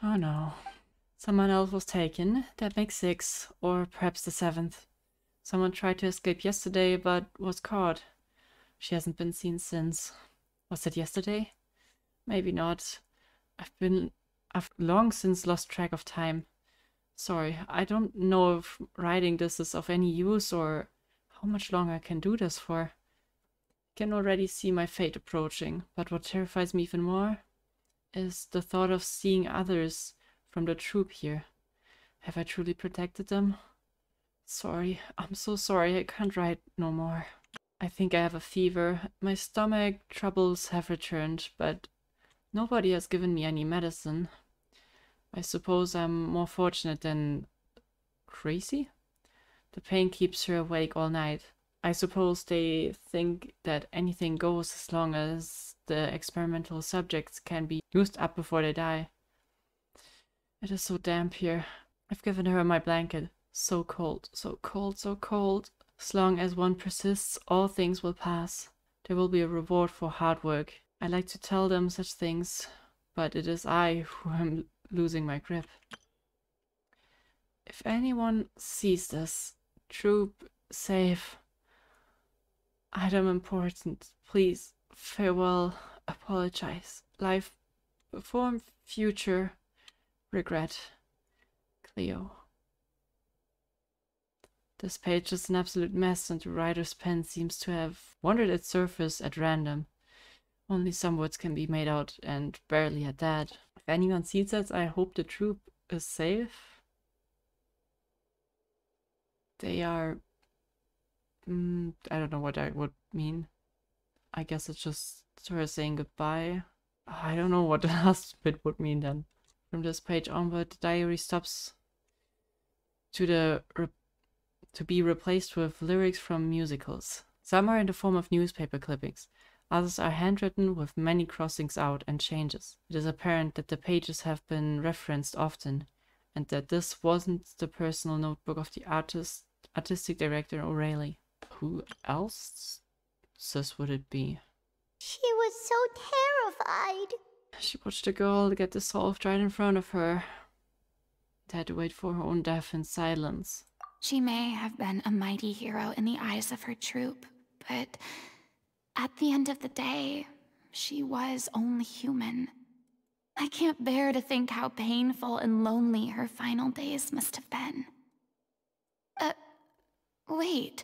Oh no. Someone else was taken. That makes 6, or perhaps the 7th. Someone tried to escape yesterday, but was caught. She hasn't been seen since. Was it yesterday? Maybe not. I've long since lost track of time. Sorry, I don't know if writing this is of any use or how much longer I can do this for. I can already see my fate approaching, but what terrifies me even more is the thought of seeing others from the troop here. Have I truly protected them? Sorry, I'm so sorry, I can't write no more. I think I have a fever. My stomach troubles have returned, but nobody has given me any medicine. I suppose I'm more fortunate than crazy? The pain keeps her awake all night. I suppose they think that anything goes as long as the experimental subjects can be used up before they die. It is so damp here. I've given her my blanket. So cold, so cold, so cold. As long as one persists, all things will pass. There will be a reward for hard work. I like to tell them such things, but it is I who am losing my grip. If anyone sees this, troop, safe, item important, please, farewell, apologize, life, form, future, regret, Cleo. This page is an absolute mess and the writer's pen seems to have wandered its surface at random. Only some words can be made out, and barely at that. If anyone sees this, I hope the troop is safe. They are... I don't know what that would mean. I guess it's just her saying goodbye. I don't know what the last bit would mean then. From this page onward, the diary stops to be replaced with lyrics from musicals. Some are in the form of newspaper clippings. Others are handwritten with many crossings out and changes. It is apparent that the pages have been referenced often, and that this wasn't the personal notebook of the artistic director O'Reilly. Who else would it be? She was so terrified. She watched the girl get dissolved right in front of her. And had to wait for her own death in silence. She may have been a mighty hero in the eyes of her troop, but at the end of the day, she was only human. I can't bear to think how painful and lonely her final days must have been. Wait.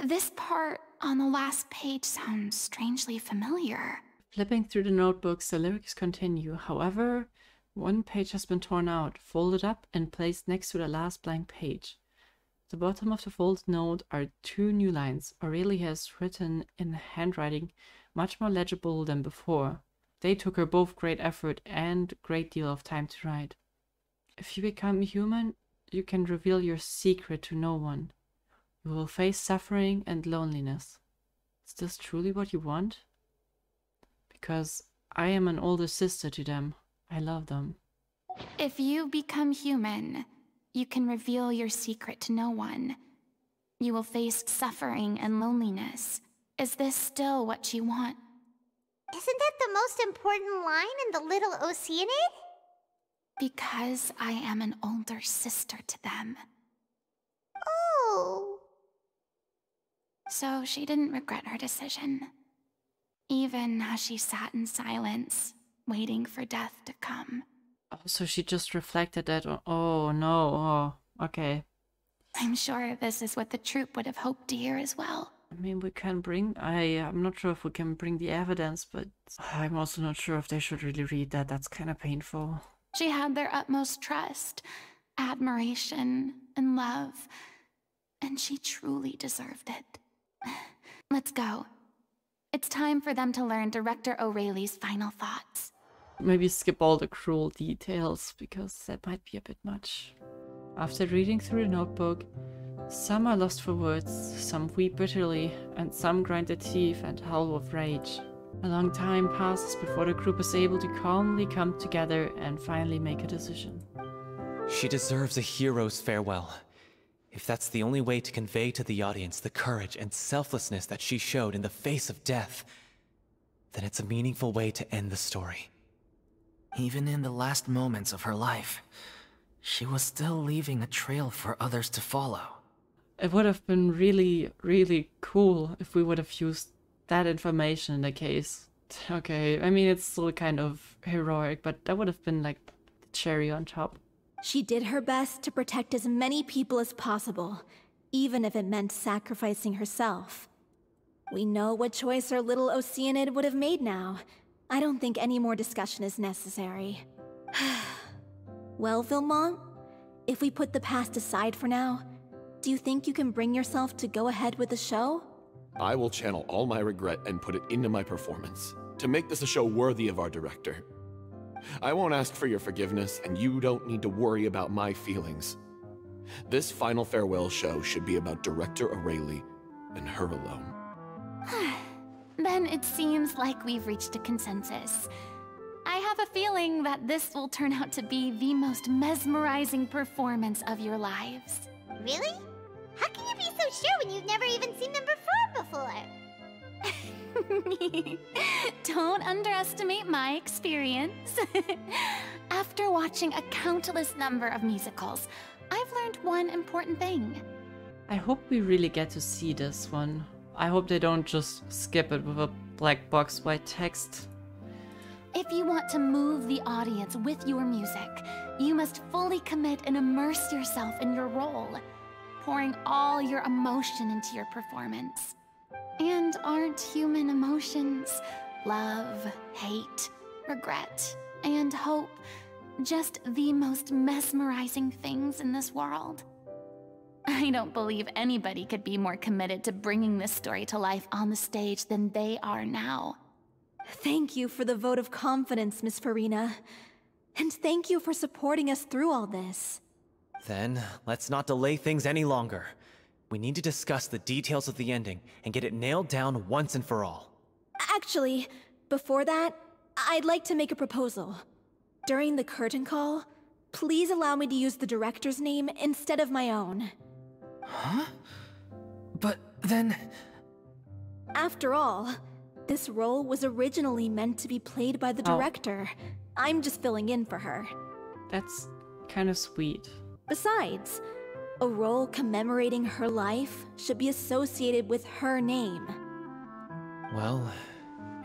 This part on the last page sounds strangely familiar. Flipping through the notebooks, the lyrics continue. However, one page has been torn out, folded up, and placed next to the last blank page. At the bottom of the folded note are 2 new lines Aurelie has written in handwriting much more legible than before. They took her both great effort and a great deal of time to write. If you become human, you can reveal your secret to no one. You will face suffering and loneliness. Is this truly what you want? Because I am an older sister to them. I love them. If you become human, you can reveal your secret to no one. You will face suffering and loneliness. Is this still what you want? Isn't that the most important line in the Little Oceanid? Because I am an older sister to them. Oh. So she didn't regret her decision. Even as she sat in silence, waiting for death to come. Oh, so she just reflected that. Oh no. Oh, okay. I'm sure this is what the troupe would have hoped to hear as well. I mean, we can bring... I'm not sure if we can bring the evidence, but I'm also not sure if they should really read that. That's kind of painful. She had their utmost trust, admiration, and love. And she truly deserved it. Let's go. It's time for them to learn Director O'Reilly's final thoughts. Maybe skip all the cruel details, because that might be a bit much. After reading through the notebook, some are lost for words, some weep bitterly, and some grind their teeth and howl with rage. A long time passes before the group is able to calmly come together and finally make a decision. She deserves a hero's farewell. If that's the only way to convey to the audience the courage and selflessness that she showed in the face of death, then it's a meaningful way to end the story. Even in the last moments of her life, she was still leaving a trail for others to follow. It would have been really, really cool if we would have used that information in the case. Okay, I mean, it's still kind of heroic, but that would have been like the cherry on top. She did her best to protect as many people as possible, even if it meant sacrificing herself. We know what choice our little Oceanid would have made now. I don't think any more discussion is necessary. Well, Vilmont, if we put the past aside for now, do you think you can bring yourself to go ahead with the show? I will channel all my regret and put it into my performance, to make this a show worthy of our director. I won't ask for your forgiveness, and you don't need to worry about my feelings. This final farewell show should be about Director O'Reilly and her alone. Then it seems like we've reached a consensus. I have a feeling that this will turn out to be the most mesmerizing performance of your lives. Really? How can you be so sure when you've never even seen them perform before? Don't underestimate my experience. After watching a countless number of musicals, I've learned one important thing. I hope we really get to see this one. I hope they don't just skip it with a black box white text. If you want to move the audience with your music, you must fully commit and immerse yourself in your role, pouring all your emotion into your performance. And aren't human emotions, love, hate, regret, and hope, just the most mesmerizing things in this world? I don't believe anybody could be more committed to bringing this story to life on the stage than they are now. Thank you for the vote of confidence, Miss Furina. And thank you for supporting us through all this. Then, let's not delay things any longer. We need to discuss the details of the ending and get it nailed down once and for all. Actually, before that, I'd like to make a proposal. During the curtain call, please allow me to use the director's name instead of my own. Huh? But then... After all, this role was originally meant to be played by the director. I'm just filling in for her. That's kind of sweet. Besides, a role commemorating her life should be associated with her name. Well,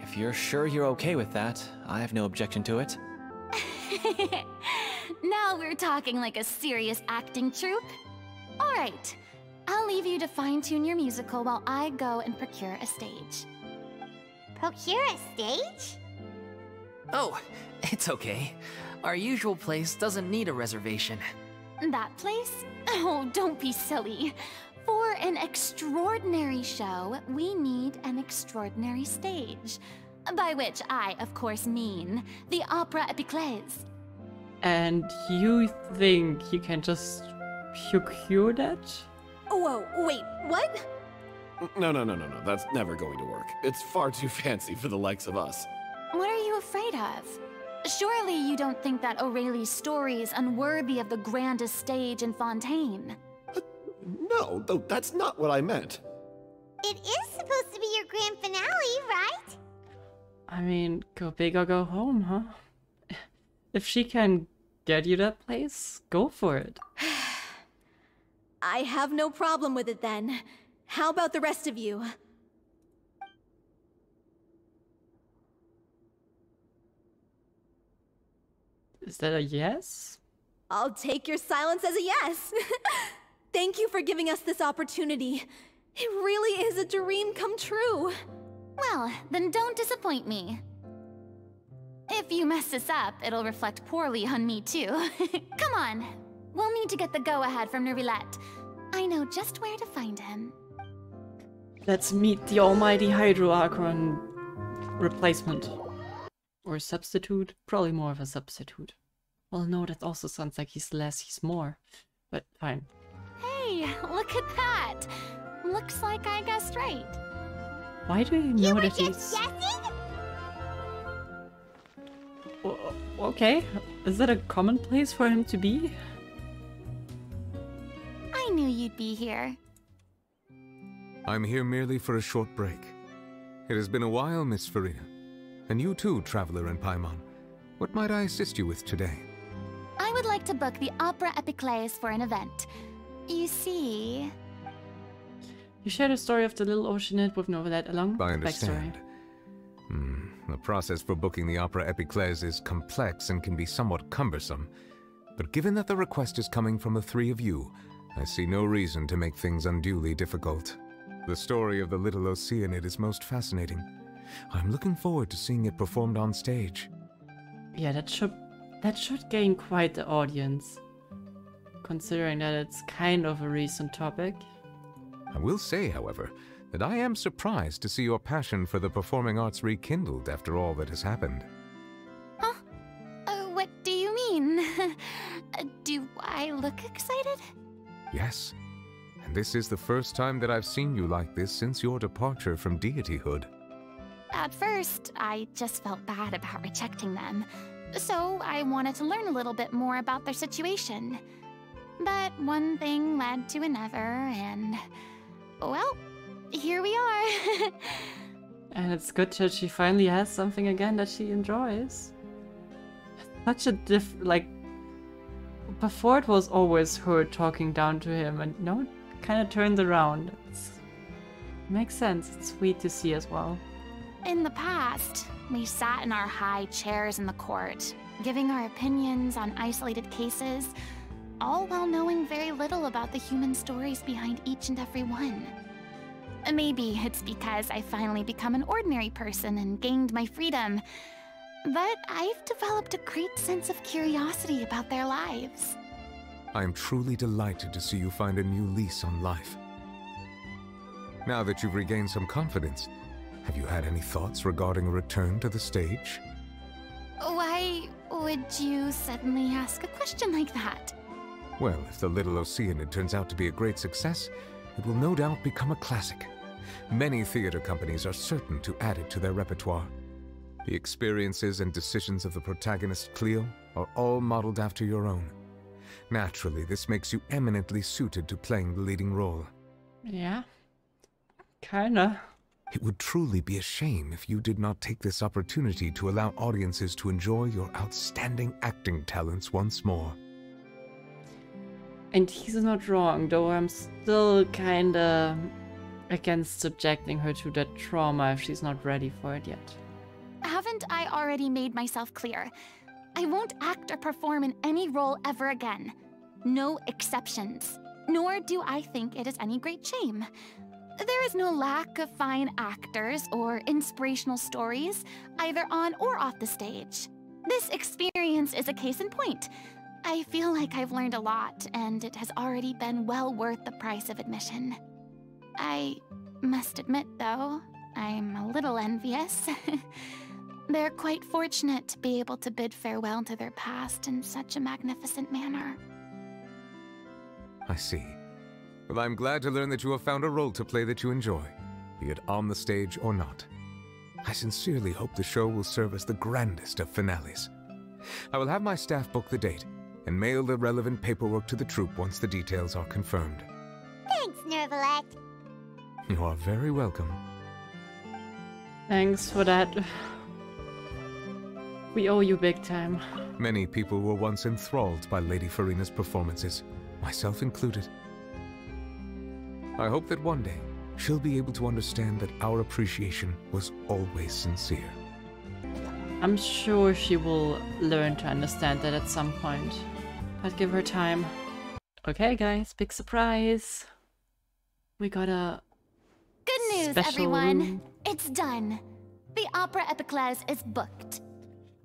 if you're sure you're okay with that, I have no objection to it. Now we're talking like a serious acting troupe. All right, I'll leave you to fine-tune your musical while I go and procure a stage. Procure a stage? Oh, it's okay. Our usual place doesn't need a reservation. That place? Oh, don't be silly. For an extraordinary show, we need an extraordinary stage. By which I, of course, mean the Opera Epiclese. And you think you can just procure that? Whoa, wait, what? No. That's never going to work. It's far too fancy for the likes of us. What are you afraid of? Surely you don't think that Aurelie's story is unworthy of the grandest stage in Fontaine? No, that's not what I meant. It is supposed to be your grand finale, right? I mean, go big or go home, huh? If she can get you that place, go for it. I have no problem with it then. How about the rest of you? Is that a yes? I'll take your silence as a yes. Thank you for giving us this opportunity. It really is a dream come true. Well, then don't disappoint me. If you mess this up, it'll reflect poorly on me too. Come on. We'll need to get the go-ahead from Vaguelette. I know just where to find him. Let's meet the almighty Hydro Archon replacement. Or substitute? Probably more of a substitute. Well, no, that also sounds like he's less, he's more. But fine. Hey, look at that! Looks like I guessed right. Why do you know that he's... guessing? Okay, is that a common place for him to be? I knew you'd be here. I'm here merely for a short break. It has been a while, Miss Furina. And you too, Traveler in Paimon. What might I assist you with today? I would like to book the Opera Epiclese for an event. You see... You share the story of the little oceanid with Vaguelette along I the understand. backstory. The process for booking the Opera Epiclese is complex and can be somewhat cumbersome. But given that the request is coming from the three of you, I see no reason to make things unduly difficult. The story of the little Oceanid is most fascinating. I'm looking forward to seeing it performed on stage. Yeah, that should gain quite the audience, considering that it's kind of a recent topic. I will say, however, that I am surprised to see your passion for the performing arts rekindled after all that has happened. Huh? What do you mean? Do I look excited? Yes, and this is the first time that I've seen you like this since your departure from deityhood. At first, I just felt bad about rejecting them, so I wanted to learn a little bit more about their situation. But one thing led to another, and... well, here we are. And it's good that she finally has something again that she enjoys. Such a like... Before it was always her talking down to him, and now it kind of turned around. It makes sense. It's sweet to see as well. In the past, we sat in our high chairs in the court, giving our opinions on isolated cases, all while knowing very little about the human stories behind each and every one. Maybe it's because I finally become an ordinary person and gained my freedom, but I've developed a great sense of curiosity about their lives. I am truly delighted to see you find a new lease on life. Now that you've regained some confidence, have you had any thoughts regarding a return to the stage? Why, would you suddenly ask a question like that? Well, if the Little Oceanid turns out to be a great success, it will no doubt become a classic. Many theater companies are certain to add it to their repertoire. The experiences and decisions of the protagonist, Cleo, are all modeled after your own. Naturally, this makes you eminently suited to playing the leading role. Yeah, kinda. It would truly be a shame if you did not take this opportunity to allow audiences to enjoy your outstanding acting talents once more. And he's not wrong, though I'm still kinda against subjecting her to that trauma if she's not ready for it yet. Haven't I already made myself clear? I won't act or perform in any role ever again. No exceptions. Nor do I think it is any great shame. There is no lack of fine actors or inspirational stories, either on or off the stage. This experience is a case in point. I feel like I've learned a lot, and it has already been well worth the price of admission. I must admit, though, I'm a little envious. They're quite fortunate to be able to bid farewell to their past in such a magnificent manner. I see. Well, I'm glad to learn that you have found a role to play that you enjoy, be it on the stage or not. I sincerely hope the show will serve as the grandest of finales. I will have my staff book the date and mail the relevant paperwork to the troupe once the details are confirmed. Thanks, Nervalette. You are very welcome. Thanks for that. We owe you big time. Many people were once enthralled by Lady Furina's performances, myself included. I hope that one day she'll be able to understand that our appreciation was always sincere. I'm sure she will learn to understand that at some point, but give her time. Okay guys, big surprise. We got a Good news, special everyone. room. It's done. The Opera Epiclese is booked.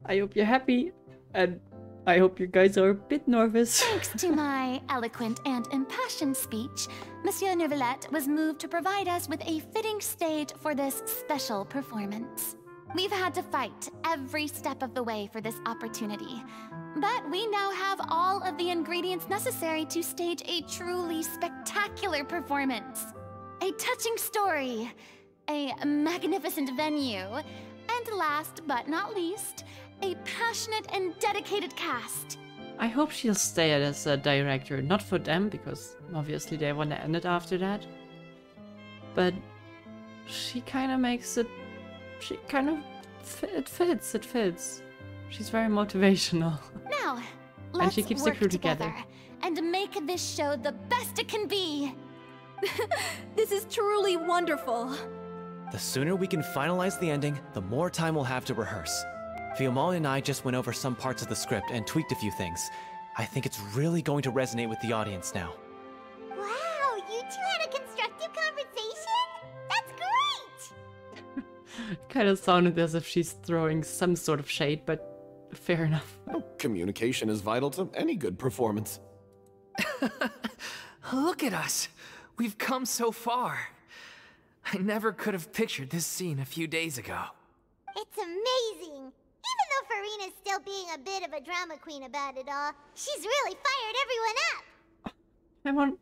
I hope you're happy, and I hope you guys are a bit nervous. Thanks to my eloquent and impassioned speech, Monsieur Nervalette was moved to provide us with a fitting stage for this special performance. We've had to fight every step of the way for this opportunity, but we now have all of the ingredients necessary to stage a truly spectacular performance. A touching story, a magnificent venue, and last but not least, a passionate and dedicated cast. I hope she'll stay as a director, not for them, because obviously they want to end it after that. But she kind of makes it, it fits. She's very motivational. Now, let's and she keeps the work crew together and make this show the best it can be. This is truly wonderful. The sooner we can finalize the ending, the more time we'll have to rehearse. Fiamma and I just went over some parts of the script and tweaked a few things. I think it's really going to resonate with the audience now. Wow, you two had a constructive conversation? That's great! Kind of sounded as if she's throwing some sort of shade, but fair enough. Communication is vital to any good performance. Look at us! We've come so far. I never could have pictured this scene a few days ago. It's amazing! Even though Furina's still being a bit of a drama queen about it all, she's really fired everyone up!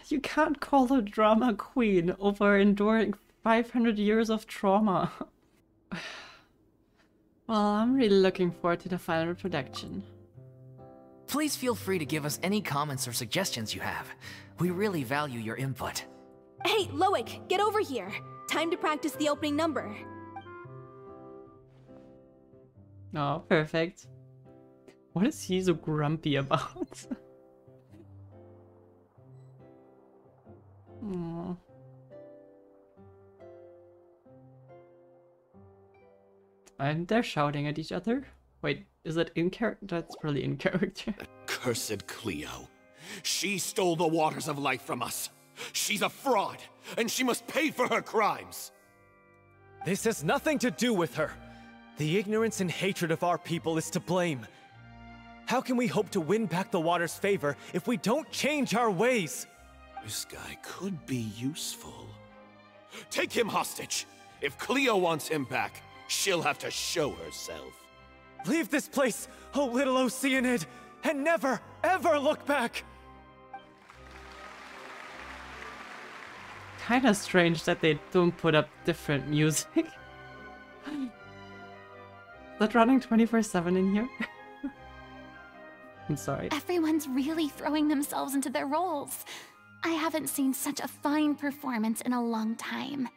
You can't call her drama queen over enduring 500 years of trauma. Well, I'm really looking forward to the final production. Please feel free to give us any comments or suggestions you have. We really value your input. Hey, Loic, get over here. Time to practice the opening number. Oh, perfect. What is he so grumpy about? Aww. And they're shouting at each other. Wait, is that in character? That's probably in character. Cursed Cleo. She stole the waters of life from us. She's a fraud, and she must pay for her crimes. This has nothing to do with her. The ignorance and hatred of our people is to blame. How can we hope to win back the water's favor if we don't change our ways? This guy could be useful. Take him hostage. If Cleo wants him back, she'll have to show herself. Leave this place, O little Oceanid, and never, ever look back! Kinda strange that they don't put up different music. Is that running 24/7 in here? I'm sorry. Everyone's really throwing themselves into their roles. I haven't seen such a fine performance in a long time.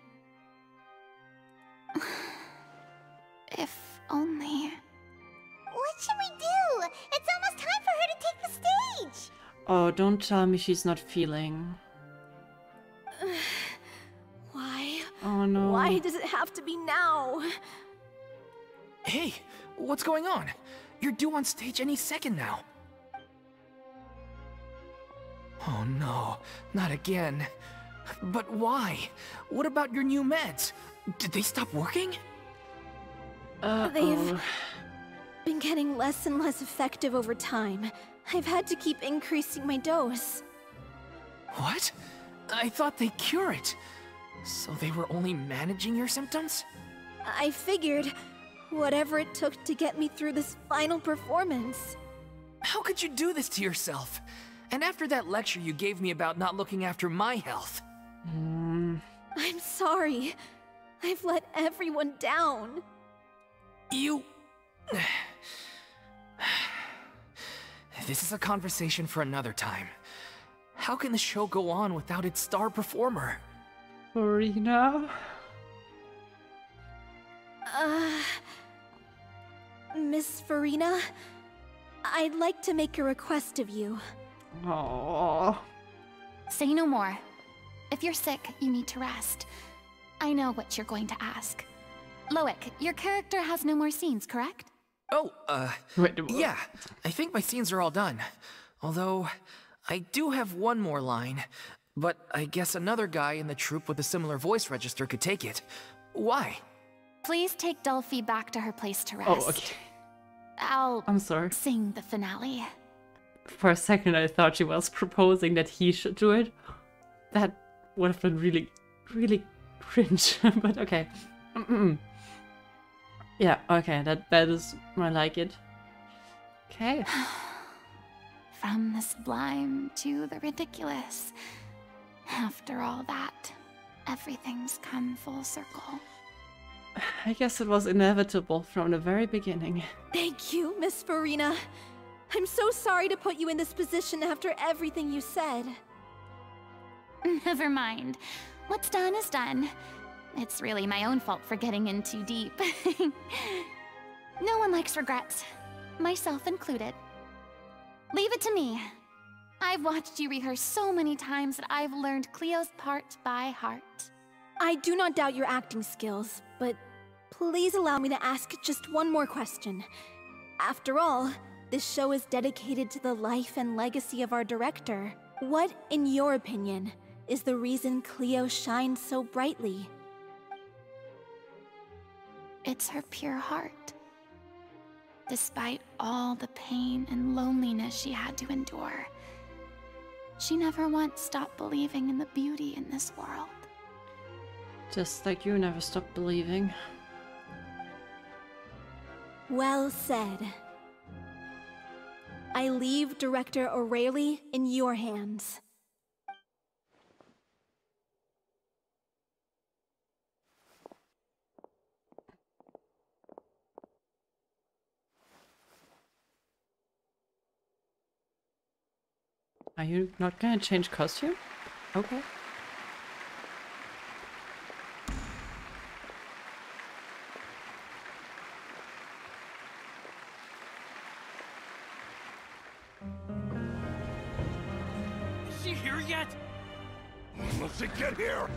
If only... What should we do? It's almost time for her to take the stage! Oh, don't tell me she's not feeling. Why? Oh no. Why does it have to be now? Hey, what's going on? You're due on stage any second now. Oh no, not again. But why? What about your new meds? Did they stop working? They've been getting less and less effective over time. I've had to keep increasing my dose. What? I thought they cure it. So they were only managing your symptoms? I figured whatever it took to get me through this final performance. How could you do this to yourself? And after that lecture you gave me about not looking after my health. I'm sorry. I've let everyone down. You... This is a conversation for another time. How can the show go on without its star performer? Furina? Miss Furina, I'd like to make a request of you. Oh. Say no more. If you're sick, you need to rest. I know what you're going to ask. Loic, your character has no more scenes, correct? Oh, Wait, yeah. I think my scenes are all done. Although, I do have one more line. But I guess another guy in the troupe with a similar voice register could take it. Why? Please take Delphi back to her place to rest. Oh, okay. I'm sorry. Sing the finale. For a second I thought she was proposing that he should do it. That would have been really, really cringe. But okay. Yeah, okay, that is I like it. Okay. From the sublime to the ridiculous. After all that, everything's come full circle. I guess it was inevitable from the very beginning. Thank you, Miss Furina. I'm so sorry to put you in this position after everything you said. Never mind. What's done is done. It's really my own fault for getting in too deep. No one likes regrets, myself included. Leave it to me. I've watched you rehearse so many times that I've learned Cleo's part by heart. I do not doubt your acting skills, but please allow me to ask just one more question. After all, this show is dedicated to the life and legacy of our director. What, in your opinion, is the reason Cleo shines so brightly? It's her pure heart. Despite all the pain and loneliness she had to endure, she never once stopped believing in the beauty in this world. Just like you never stopped believing. Well said. I leave Director O'Reilly in your hands. Are you not gonna change costume? Okay. Is she here yet? Will she get here?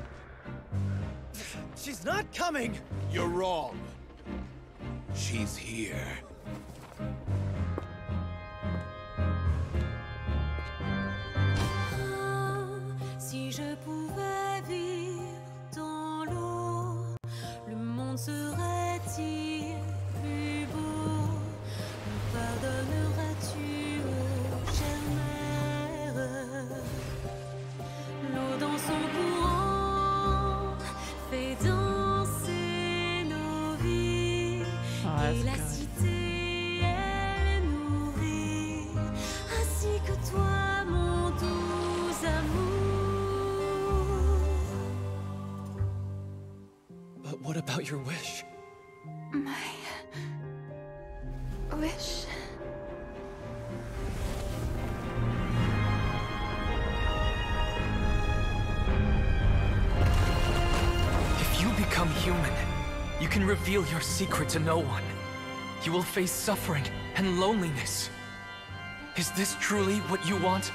She's not coming! You're wrong. She's here. Si je pouvais vivre dans l'eau, le monde serait-il plus beau? Me pardonneras-tu, ô chère mère? L'eau dans son courant fait danser nos vies et la cité about your wish? My wish? If you become human, you can reveal your secret to no one. You will face suffering and loneliness. Is this truly what you want?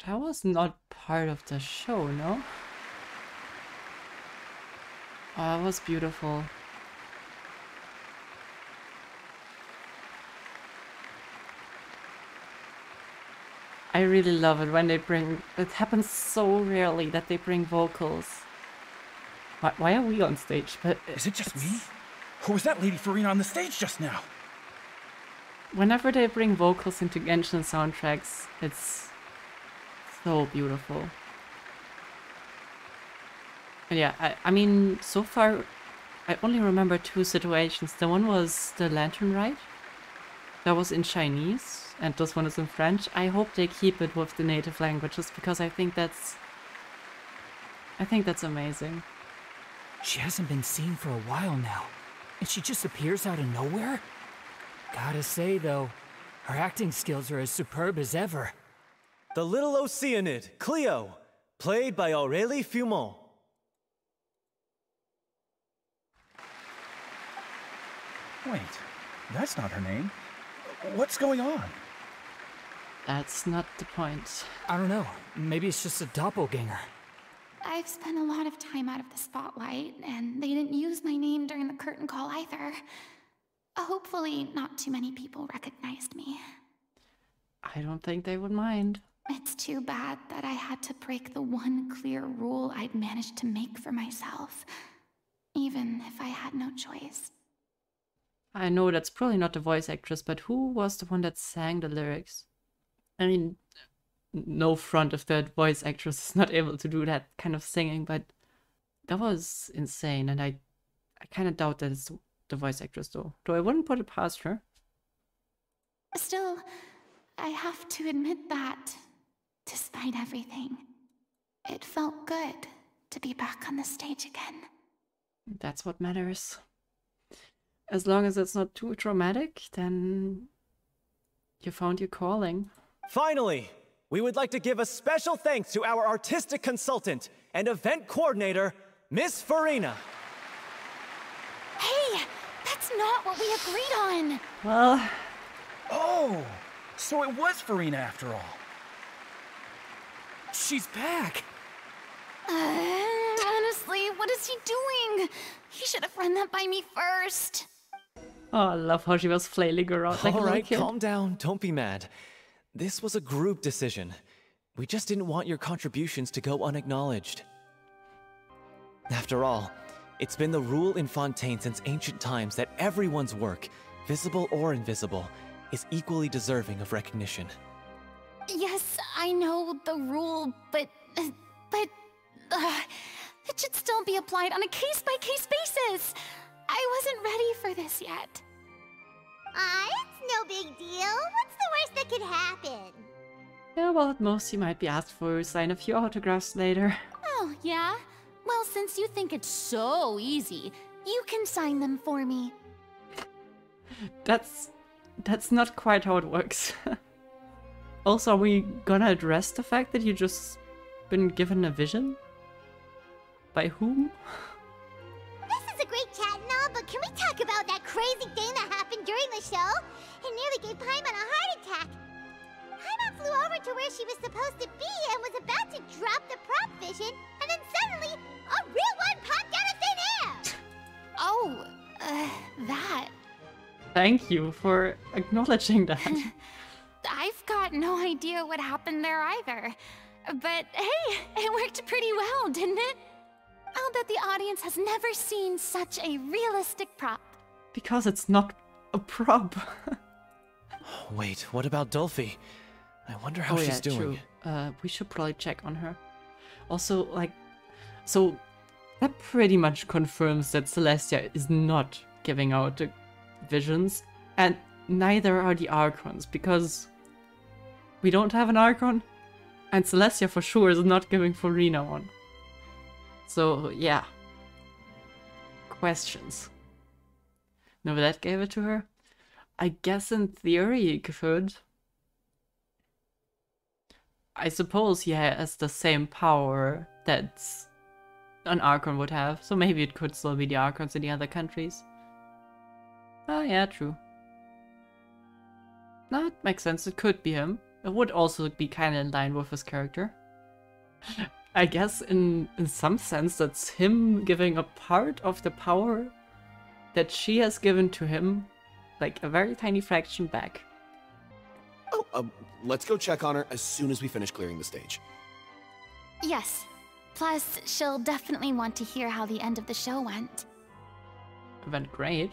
That was not part of the show, no? Oh, that was beautiful. I really love it when they bring... It happens so rarely that they bring vocals. Why are we on stage? But is it just me? Who was that Lady Furina on the stage just now? Whenever they bring vocals into Genshin soundtracks, it's so beautiful. And yeah, I mean, so far, I only remember two situations. The one was the Lantern Ride. That was in Chinese, and this one is in French. I hope they keep it with the native languages, because I think that's amazing. She hasn't been seen for a while now, and she just appears out of nowhere? Gotta say, though, her acting skills are as superb as ever. The Little Oceanid, Cleo, played by Aurélie Fumont. Wait, that's not her name. What's going on? That's not the point. I don't know. Maybe it's just a doppelganger. I've spent a lot of time out of the spotlight, and they didn't use my name during the curtain call either. Hopefully, not too many people recognized me. I don't think they would mind. It's too bad that I had to break the one clear rule I'd managed to make for myself, even if I had no choice. I know that's probably not the voice actress, but who was the one that sang the lyrics? I mean, no front if that voice actress is not able to do that kind of singing, but that was insane, and I kind of doubt that it's the voice actress, though I wouldn't put it past her. Still, I have to admit that, despite everything, it felt good to be back on the stage again. That's what matters. As long as it's not too traumatic, then you found your calling. Finally, we would like to give a special thanks to our artistic consultant and event coordinator, Miss Furina. Hey, that's not what we agreed on. Well... Oh, so it was Furina after all. She's back. Honestly, what is he doing? He should have run that by me first. Oh, I love how she was flailing around like a little kid. Calm down. Don't be mad. This was a group decision. We just didn't want your contributions to go unacknowledged. After all, it's been the rule in Fontaine since ancient times that everyone's work, visible or invisible, is equally deserving of recognition. Yes, I know the rule, but it should still be applied on a case-by-case basis. I wasn't ready for this yet. It's no big deal. What's the worst that could happen? Yeah, well, at most you might be asked for sign a few autographs later. Oh, yeah? Well, since you think it's so easy, you can sign them for me. That's not quite how it works. Also, are we gonna address the fact that you just been given a vision? By whom? This is a great chat and all, but can we talk about that crazy thing that happened during the show? It nearly gave Paimon a heart attack. Paimon flew over to where she was supposed to be and was about to drop the prop vision, and then suddenly, a real one popped out of thin air! Oh, that. Thank you for acknowledging that. I've got no idea what happened there either. But hey, it worked pretty well, didn't it? I'll bet the audience has never seen such a realistic prop. Because it's not a prop. Wait, what about Dolphy? I wonder how she's doing. True. We should probably check on her. Also, like, so that pretty much confirms that Celestia is not giving out the visions, and neither are the Archons, because we don't have an Archon, and Celestia for sure is not giving Furina one. So, yeah. Questions. Vaguelette gave it to her? I guess in theory he could. I suppose he has the same power that an Archon would have, so maybe it could still be the Archons in the other countries. Oh yeah, true. No, it makes sense, it could be him. It would also be kind of in line with his character. I guess in some sense that's him giving a part of the power that she has given to him, like a very tiny fraction back. Oh, let's go check on her as soon as we finish clearing the stage. Yes. Plus, she'll definitely want to hear how the end of the show went. It went great.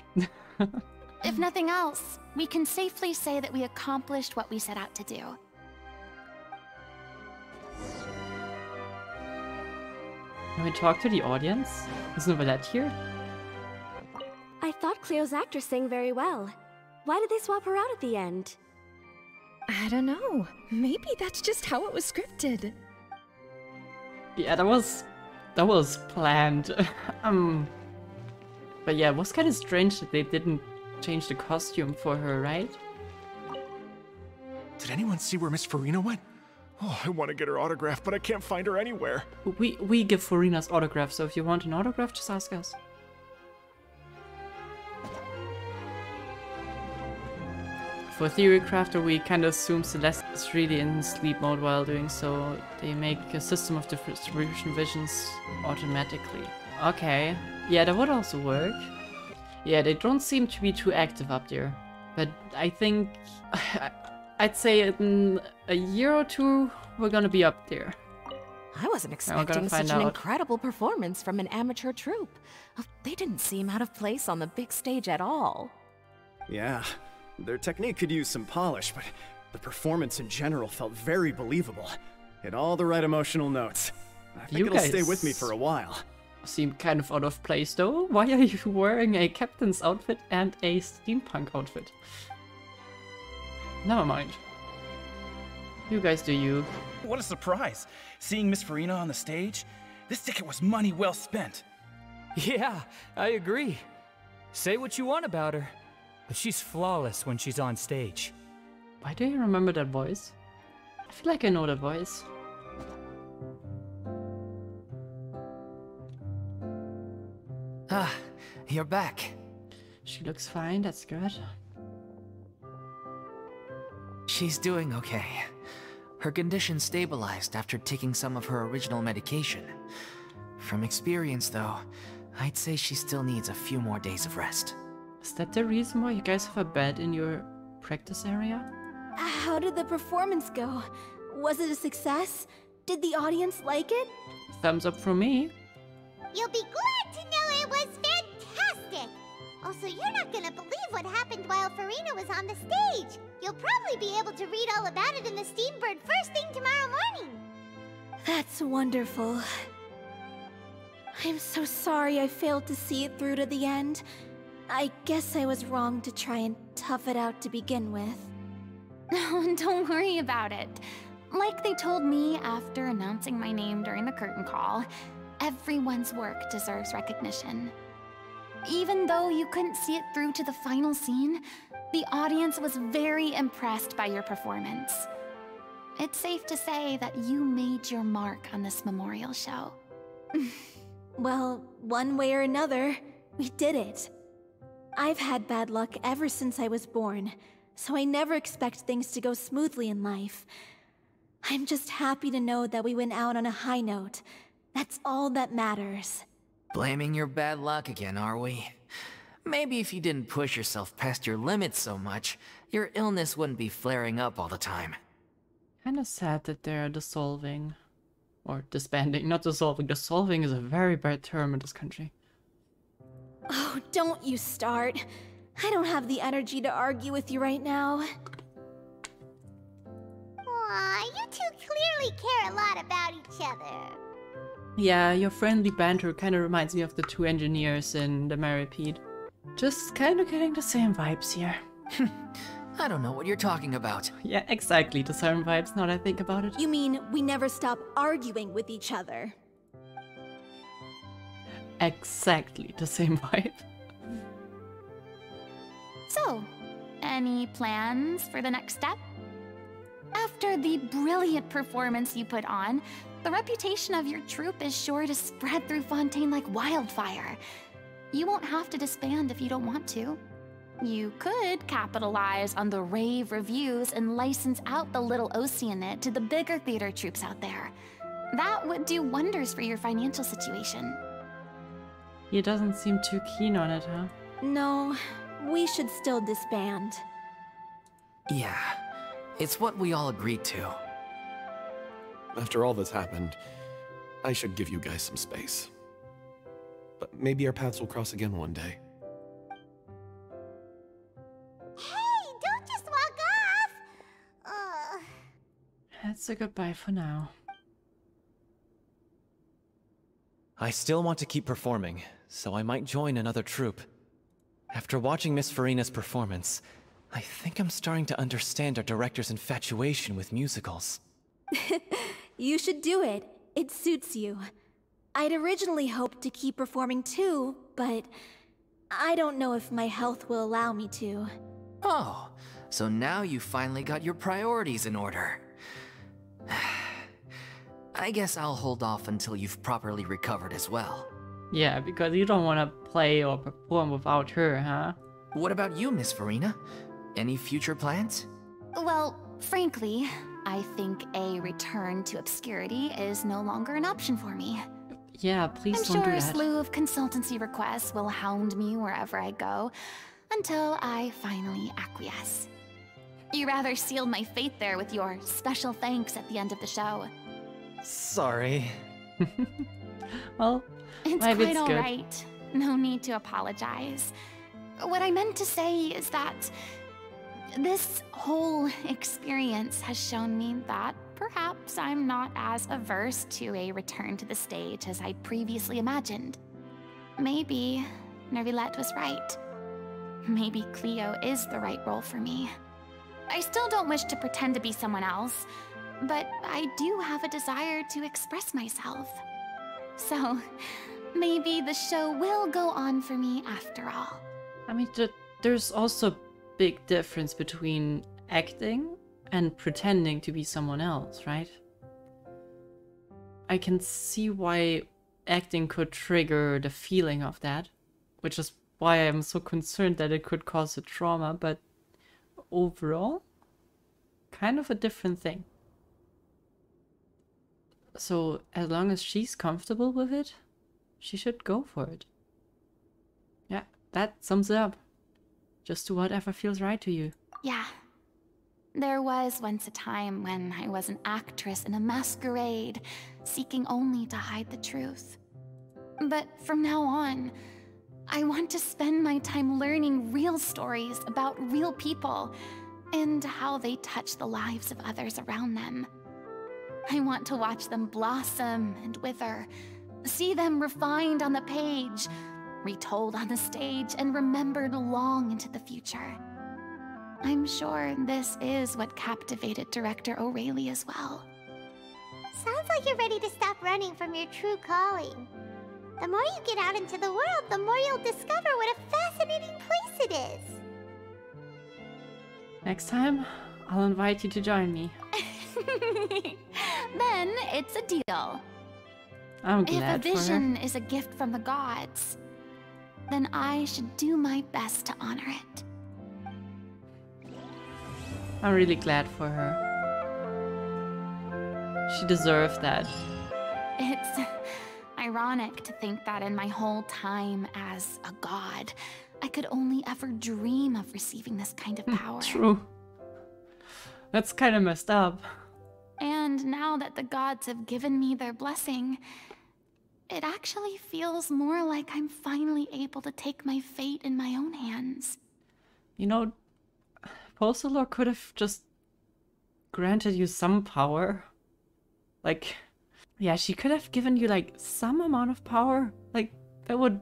If nothing else, we can safely say that we accomplished what we set out to do. Can we talk to the audience? Isn't Vaguelette here? I thought Cleo's actress sang very well. Why did they swap her out at the end? I don't know. Maybe that's just how it was scripted. Yeah, that was planned. But yeah, it was kind of strange that they didn't change the costume for her, right? Did anyone see where Miss Furina went? Oh, I want to get her autograph, but I can't find her anywhere. We give Furina's autograph, so if you want an autograph, just ask us. For Theory Crafter, we kind of assume Celeste is really in sleep mode while doing so. They make a system of distribution visions automatically. Okay. Yeah, that would also work. Yeah, they don't seem to be too active up there. But I think... I'd say in a year or two, we're gonna be up there. I wasn't expecting such an incredible performance from an amateur troupe. They didn't seem out of place on the big stage at all. Yeah, their technique could use some polish, but the performance in general felt very believable. Hit all the right emotional notes. I think it'll stay with me for a while. Seem kind of out of place though. Why are you wearing a captain's outfit and a steampunk outfit? Never mind. You guys do you. What a surprise! Seeing Miss Furina on the stage? This ticket was money well spent. Yeah, I agree. Say what you want about her, but she's flawless when she's on stage. Why do you remember that voice? I feel like I know that voice. Ah, you're back. She looks fine, that's good. She's doing okay. Her condition stabilized after taking some of her original medication. From experience, though, I'd say she still needs a few more days of rest. Is that the reason why you guys have a bed in your practice area? How did the performance go? Was it a success? Did the audience like it? Thumbs up from me. You'll be glad to know it was fantastic! Also, you're not gonna believe what happened while Furina was on the stage. You'll probably be able to read all about it in the Steambird first thing tomorrow morning. That's wonderful. I'm so sorry I failed to see it through to the end. I guess I was wrong to try and tough it out to begin with. Don't worry about it. Like they told me after announcing my name during the curtain call, everyone's work deserves recognition. Even though you couldn't see it through to the final scene, the audience was very impressed by your performance. It's safe to say that you made your mark on this memorial show. Well, one way or another, we did it. I've had bad luck ever since I was born, so I never expect things to go smoothly in life. I'm just happy to know that we went out on a high note. That's all that matters. Blaming your bad luck again, are we? Maybe if you didn't push yourself past your limits so much, your illness wouldn't be flaring up all the time. Kinda sad that they're dissolving. Or disbanding, not dissolving. Dissolving is a very bad term in this country. Oh, don't you start. I don't have the energy to argue with you right now. Aw, you two clearly care a lot about each other. Yeah, your friendly banter kinda reminds me of the two engineers in the Maripede. Just kinda getting the same vibes here. I don't know what you're talking about. Yeah, exactly the same vibes now that I think about it. You mean we never stop arguing with each other? Exactly the same vibe. So, any plans for the next step? After the brilliant performance you put on, the reputation of your troupe is sure to spread through Fontaine like wildfire. You won't have to disband if you don't want to. You could capitalize on the rave reviews and license out the little Oceanid to the bigger theater troupes out there. That would do wonders for your financial situation. He doesn't seem too keen on it, huh? No, we should still disband. Yeah, it's what we all agreed to. After all that's happened, I should give you guys some space. But maybe our paths will cross again one day. Hey, don't just walk off! That's a goodbye for now. I still want to keep performing, so I might join another troupe. After watching Miss Furina's performance, I think I'm starting to understand our director's infatuation with musicals. You should do it. It suits you. I'd originally hoped to keep performing too, but I don't know if my health will allow me to. Oh, so now you finally got your priorities in order. I guess I'll hold off until you've properly recovered as well. Yeah, because you don't want to play or perform without her, huh? What about you, Miss Furina? Any future plans? Well, frankly, I think a return to obscurity is no longer an option for me. Yeah, please I'm don't sure do a that. slew of consultancy requests will hound me wherever I go, until I finally acquiesce. You rather sealed my fate there with your special thanks at the end of the show. Sorry. Well, it's maybe quite it's all good. right. No need to apologize. What I meant to say is that this whole experience has shown me that perhaps I'm not as averse to a return to the stage as I'd previously imagined. Maybe Nervilette was right. Maybe Cleo is the right role for me. I still don't wish to pretend to be someone else, but I do have a desire to express myself. So, maybe the show will go on for me after all. I mean, there's also a big difference between acting and pretending to be someone else, right? I can see why acting could trigger the feeling of that, which is why I'm so concerned that it could cause a trauma, but overall, kind of a different thing. So, as long as she's comfortable with it, she should go for it. Yeah, that sums it up. Just do whatever feels right to you. Yeah. There was once a time when I was an actress in a masquerade, seeking only to hide the truth. But from now on, I want to spend my time learning real stories about real people and how they touch the lives of others around them. I want to watch them blossom and wither, see them refined on the page, retold on the stage, and remembered long into the future. I'm sure this is what captivated director O'Reilly as well. Sounds like you're ready to stop running from your true calling. The more you get out into the world, the more you'll discover what a fascinating place it is. Next time, I'll invite you to join me. Then it's a deal. I'm glad if a vision is a gift from the gods, then I should do my best to honor it. I'm really glad for her. She deserved that. It's ironic to think that in my whole time as a god, I could only ever dream of receiving this kind of power. True. That's kind of messed up. And now that the gods have given me their blessing, it actually feels more like I'm finally able to take my fate in my own hands. You know, Poisson could have just granted you some power. Like, yeah, she could have given you like some amount of power. Like, that would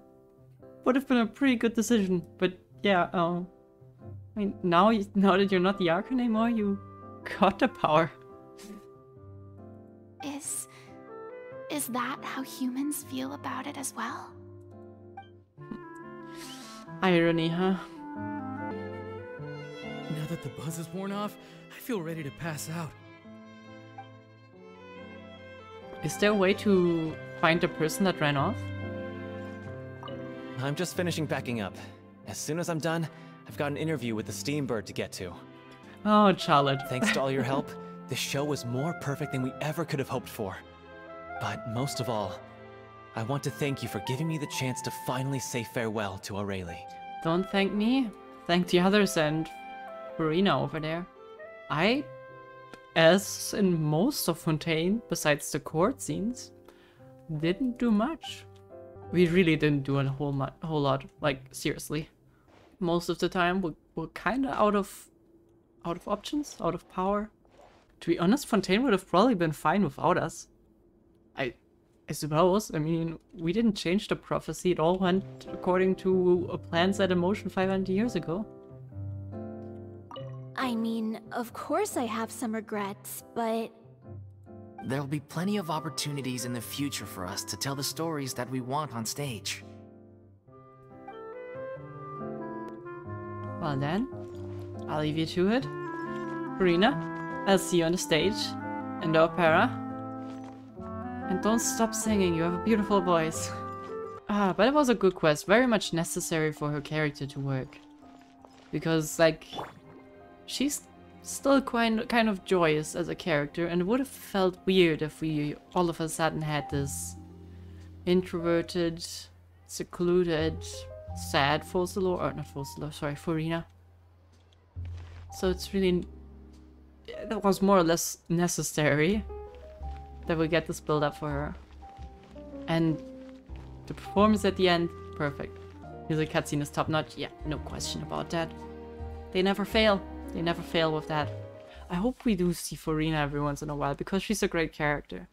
have been a pretty good decision. But yeah, I mean, now that you're not the Archon anymore, you got the power. Is that how humans feel about it as well? Irony, huh? Now that the buzz is worn off, I feel ready to pass out. Is there a way to find the person that ran off? I'm just finishing packing up. As soon as I'm done, I've got an interview with the Steambird to get to. Oh, Charlotte. Thanks to all your help, this show was more perfect than we ever could have hoped for. But most of all, I want to thank you for giving me the chance to finally say farewell to Aurelie. Don't thank me. Thank the others and Furina over there. I, as in most of Fontaine, besides the court scenes, didn't do much. We really didn't do a whole lot. Like, seriously. Most of the time, we're kind of out of options, out of power. To be honest, Fontaine would have probably been fine without us. I suppose. I mean, we didn't change the prophecy. It all went according to a plan set in motion 500 years ago. I mean, of course I have some regrets, but... There'll be plenty of opportunities in the future for us to tell the stories that we want on stage. Well then, I'll leave you to it. Furina, I'll see you on the stage, in the opera. And don't stop singing, you have a beautiful voice. But it was a good quest, very much necessary for her character to work. Because, like, she's still kind of joyous as a character, and it would have felt weird if we all of a sudden had this introverted, secluded, sad Furina. So it's really... that was more or less necessary that we get this build up for her. And the performance at the end, perfect. Music cutscene is top notch, yeah, no question about that. They never fail. They never fail with that. I hope we do see Furina every once in a while, because she's a great character.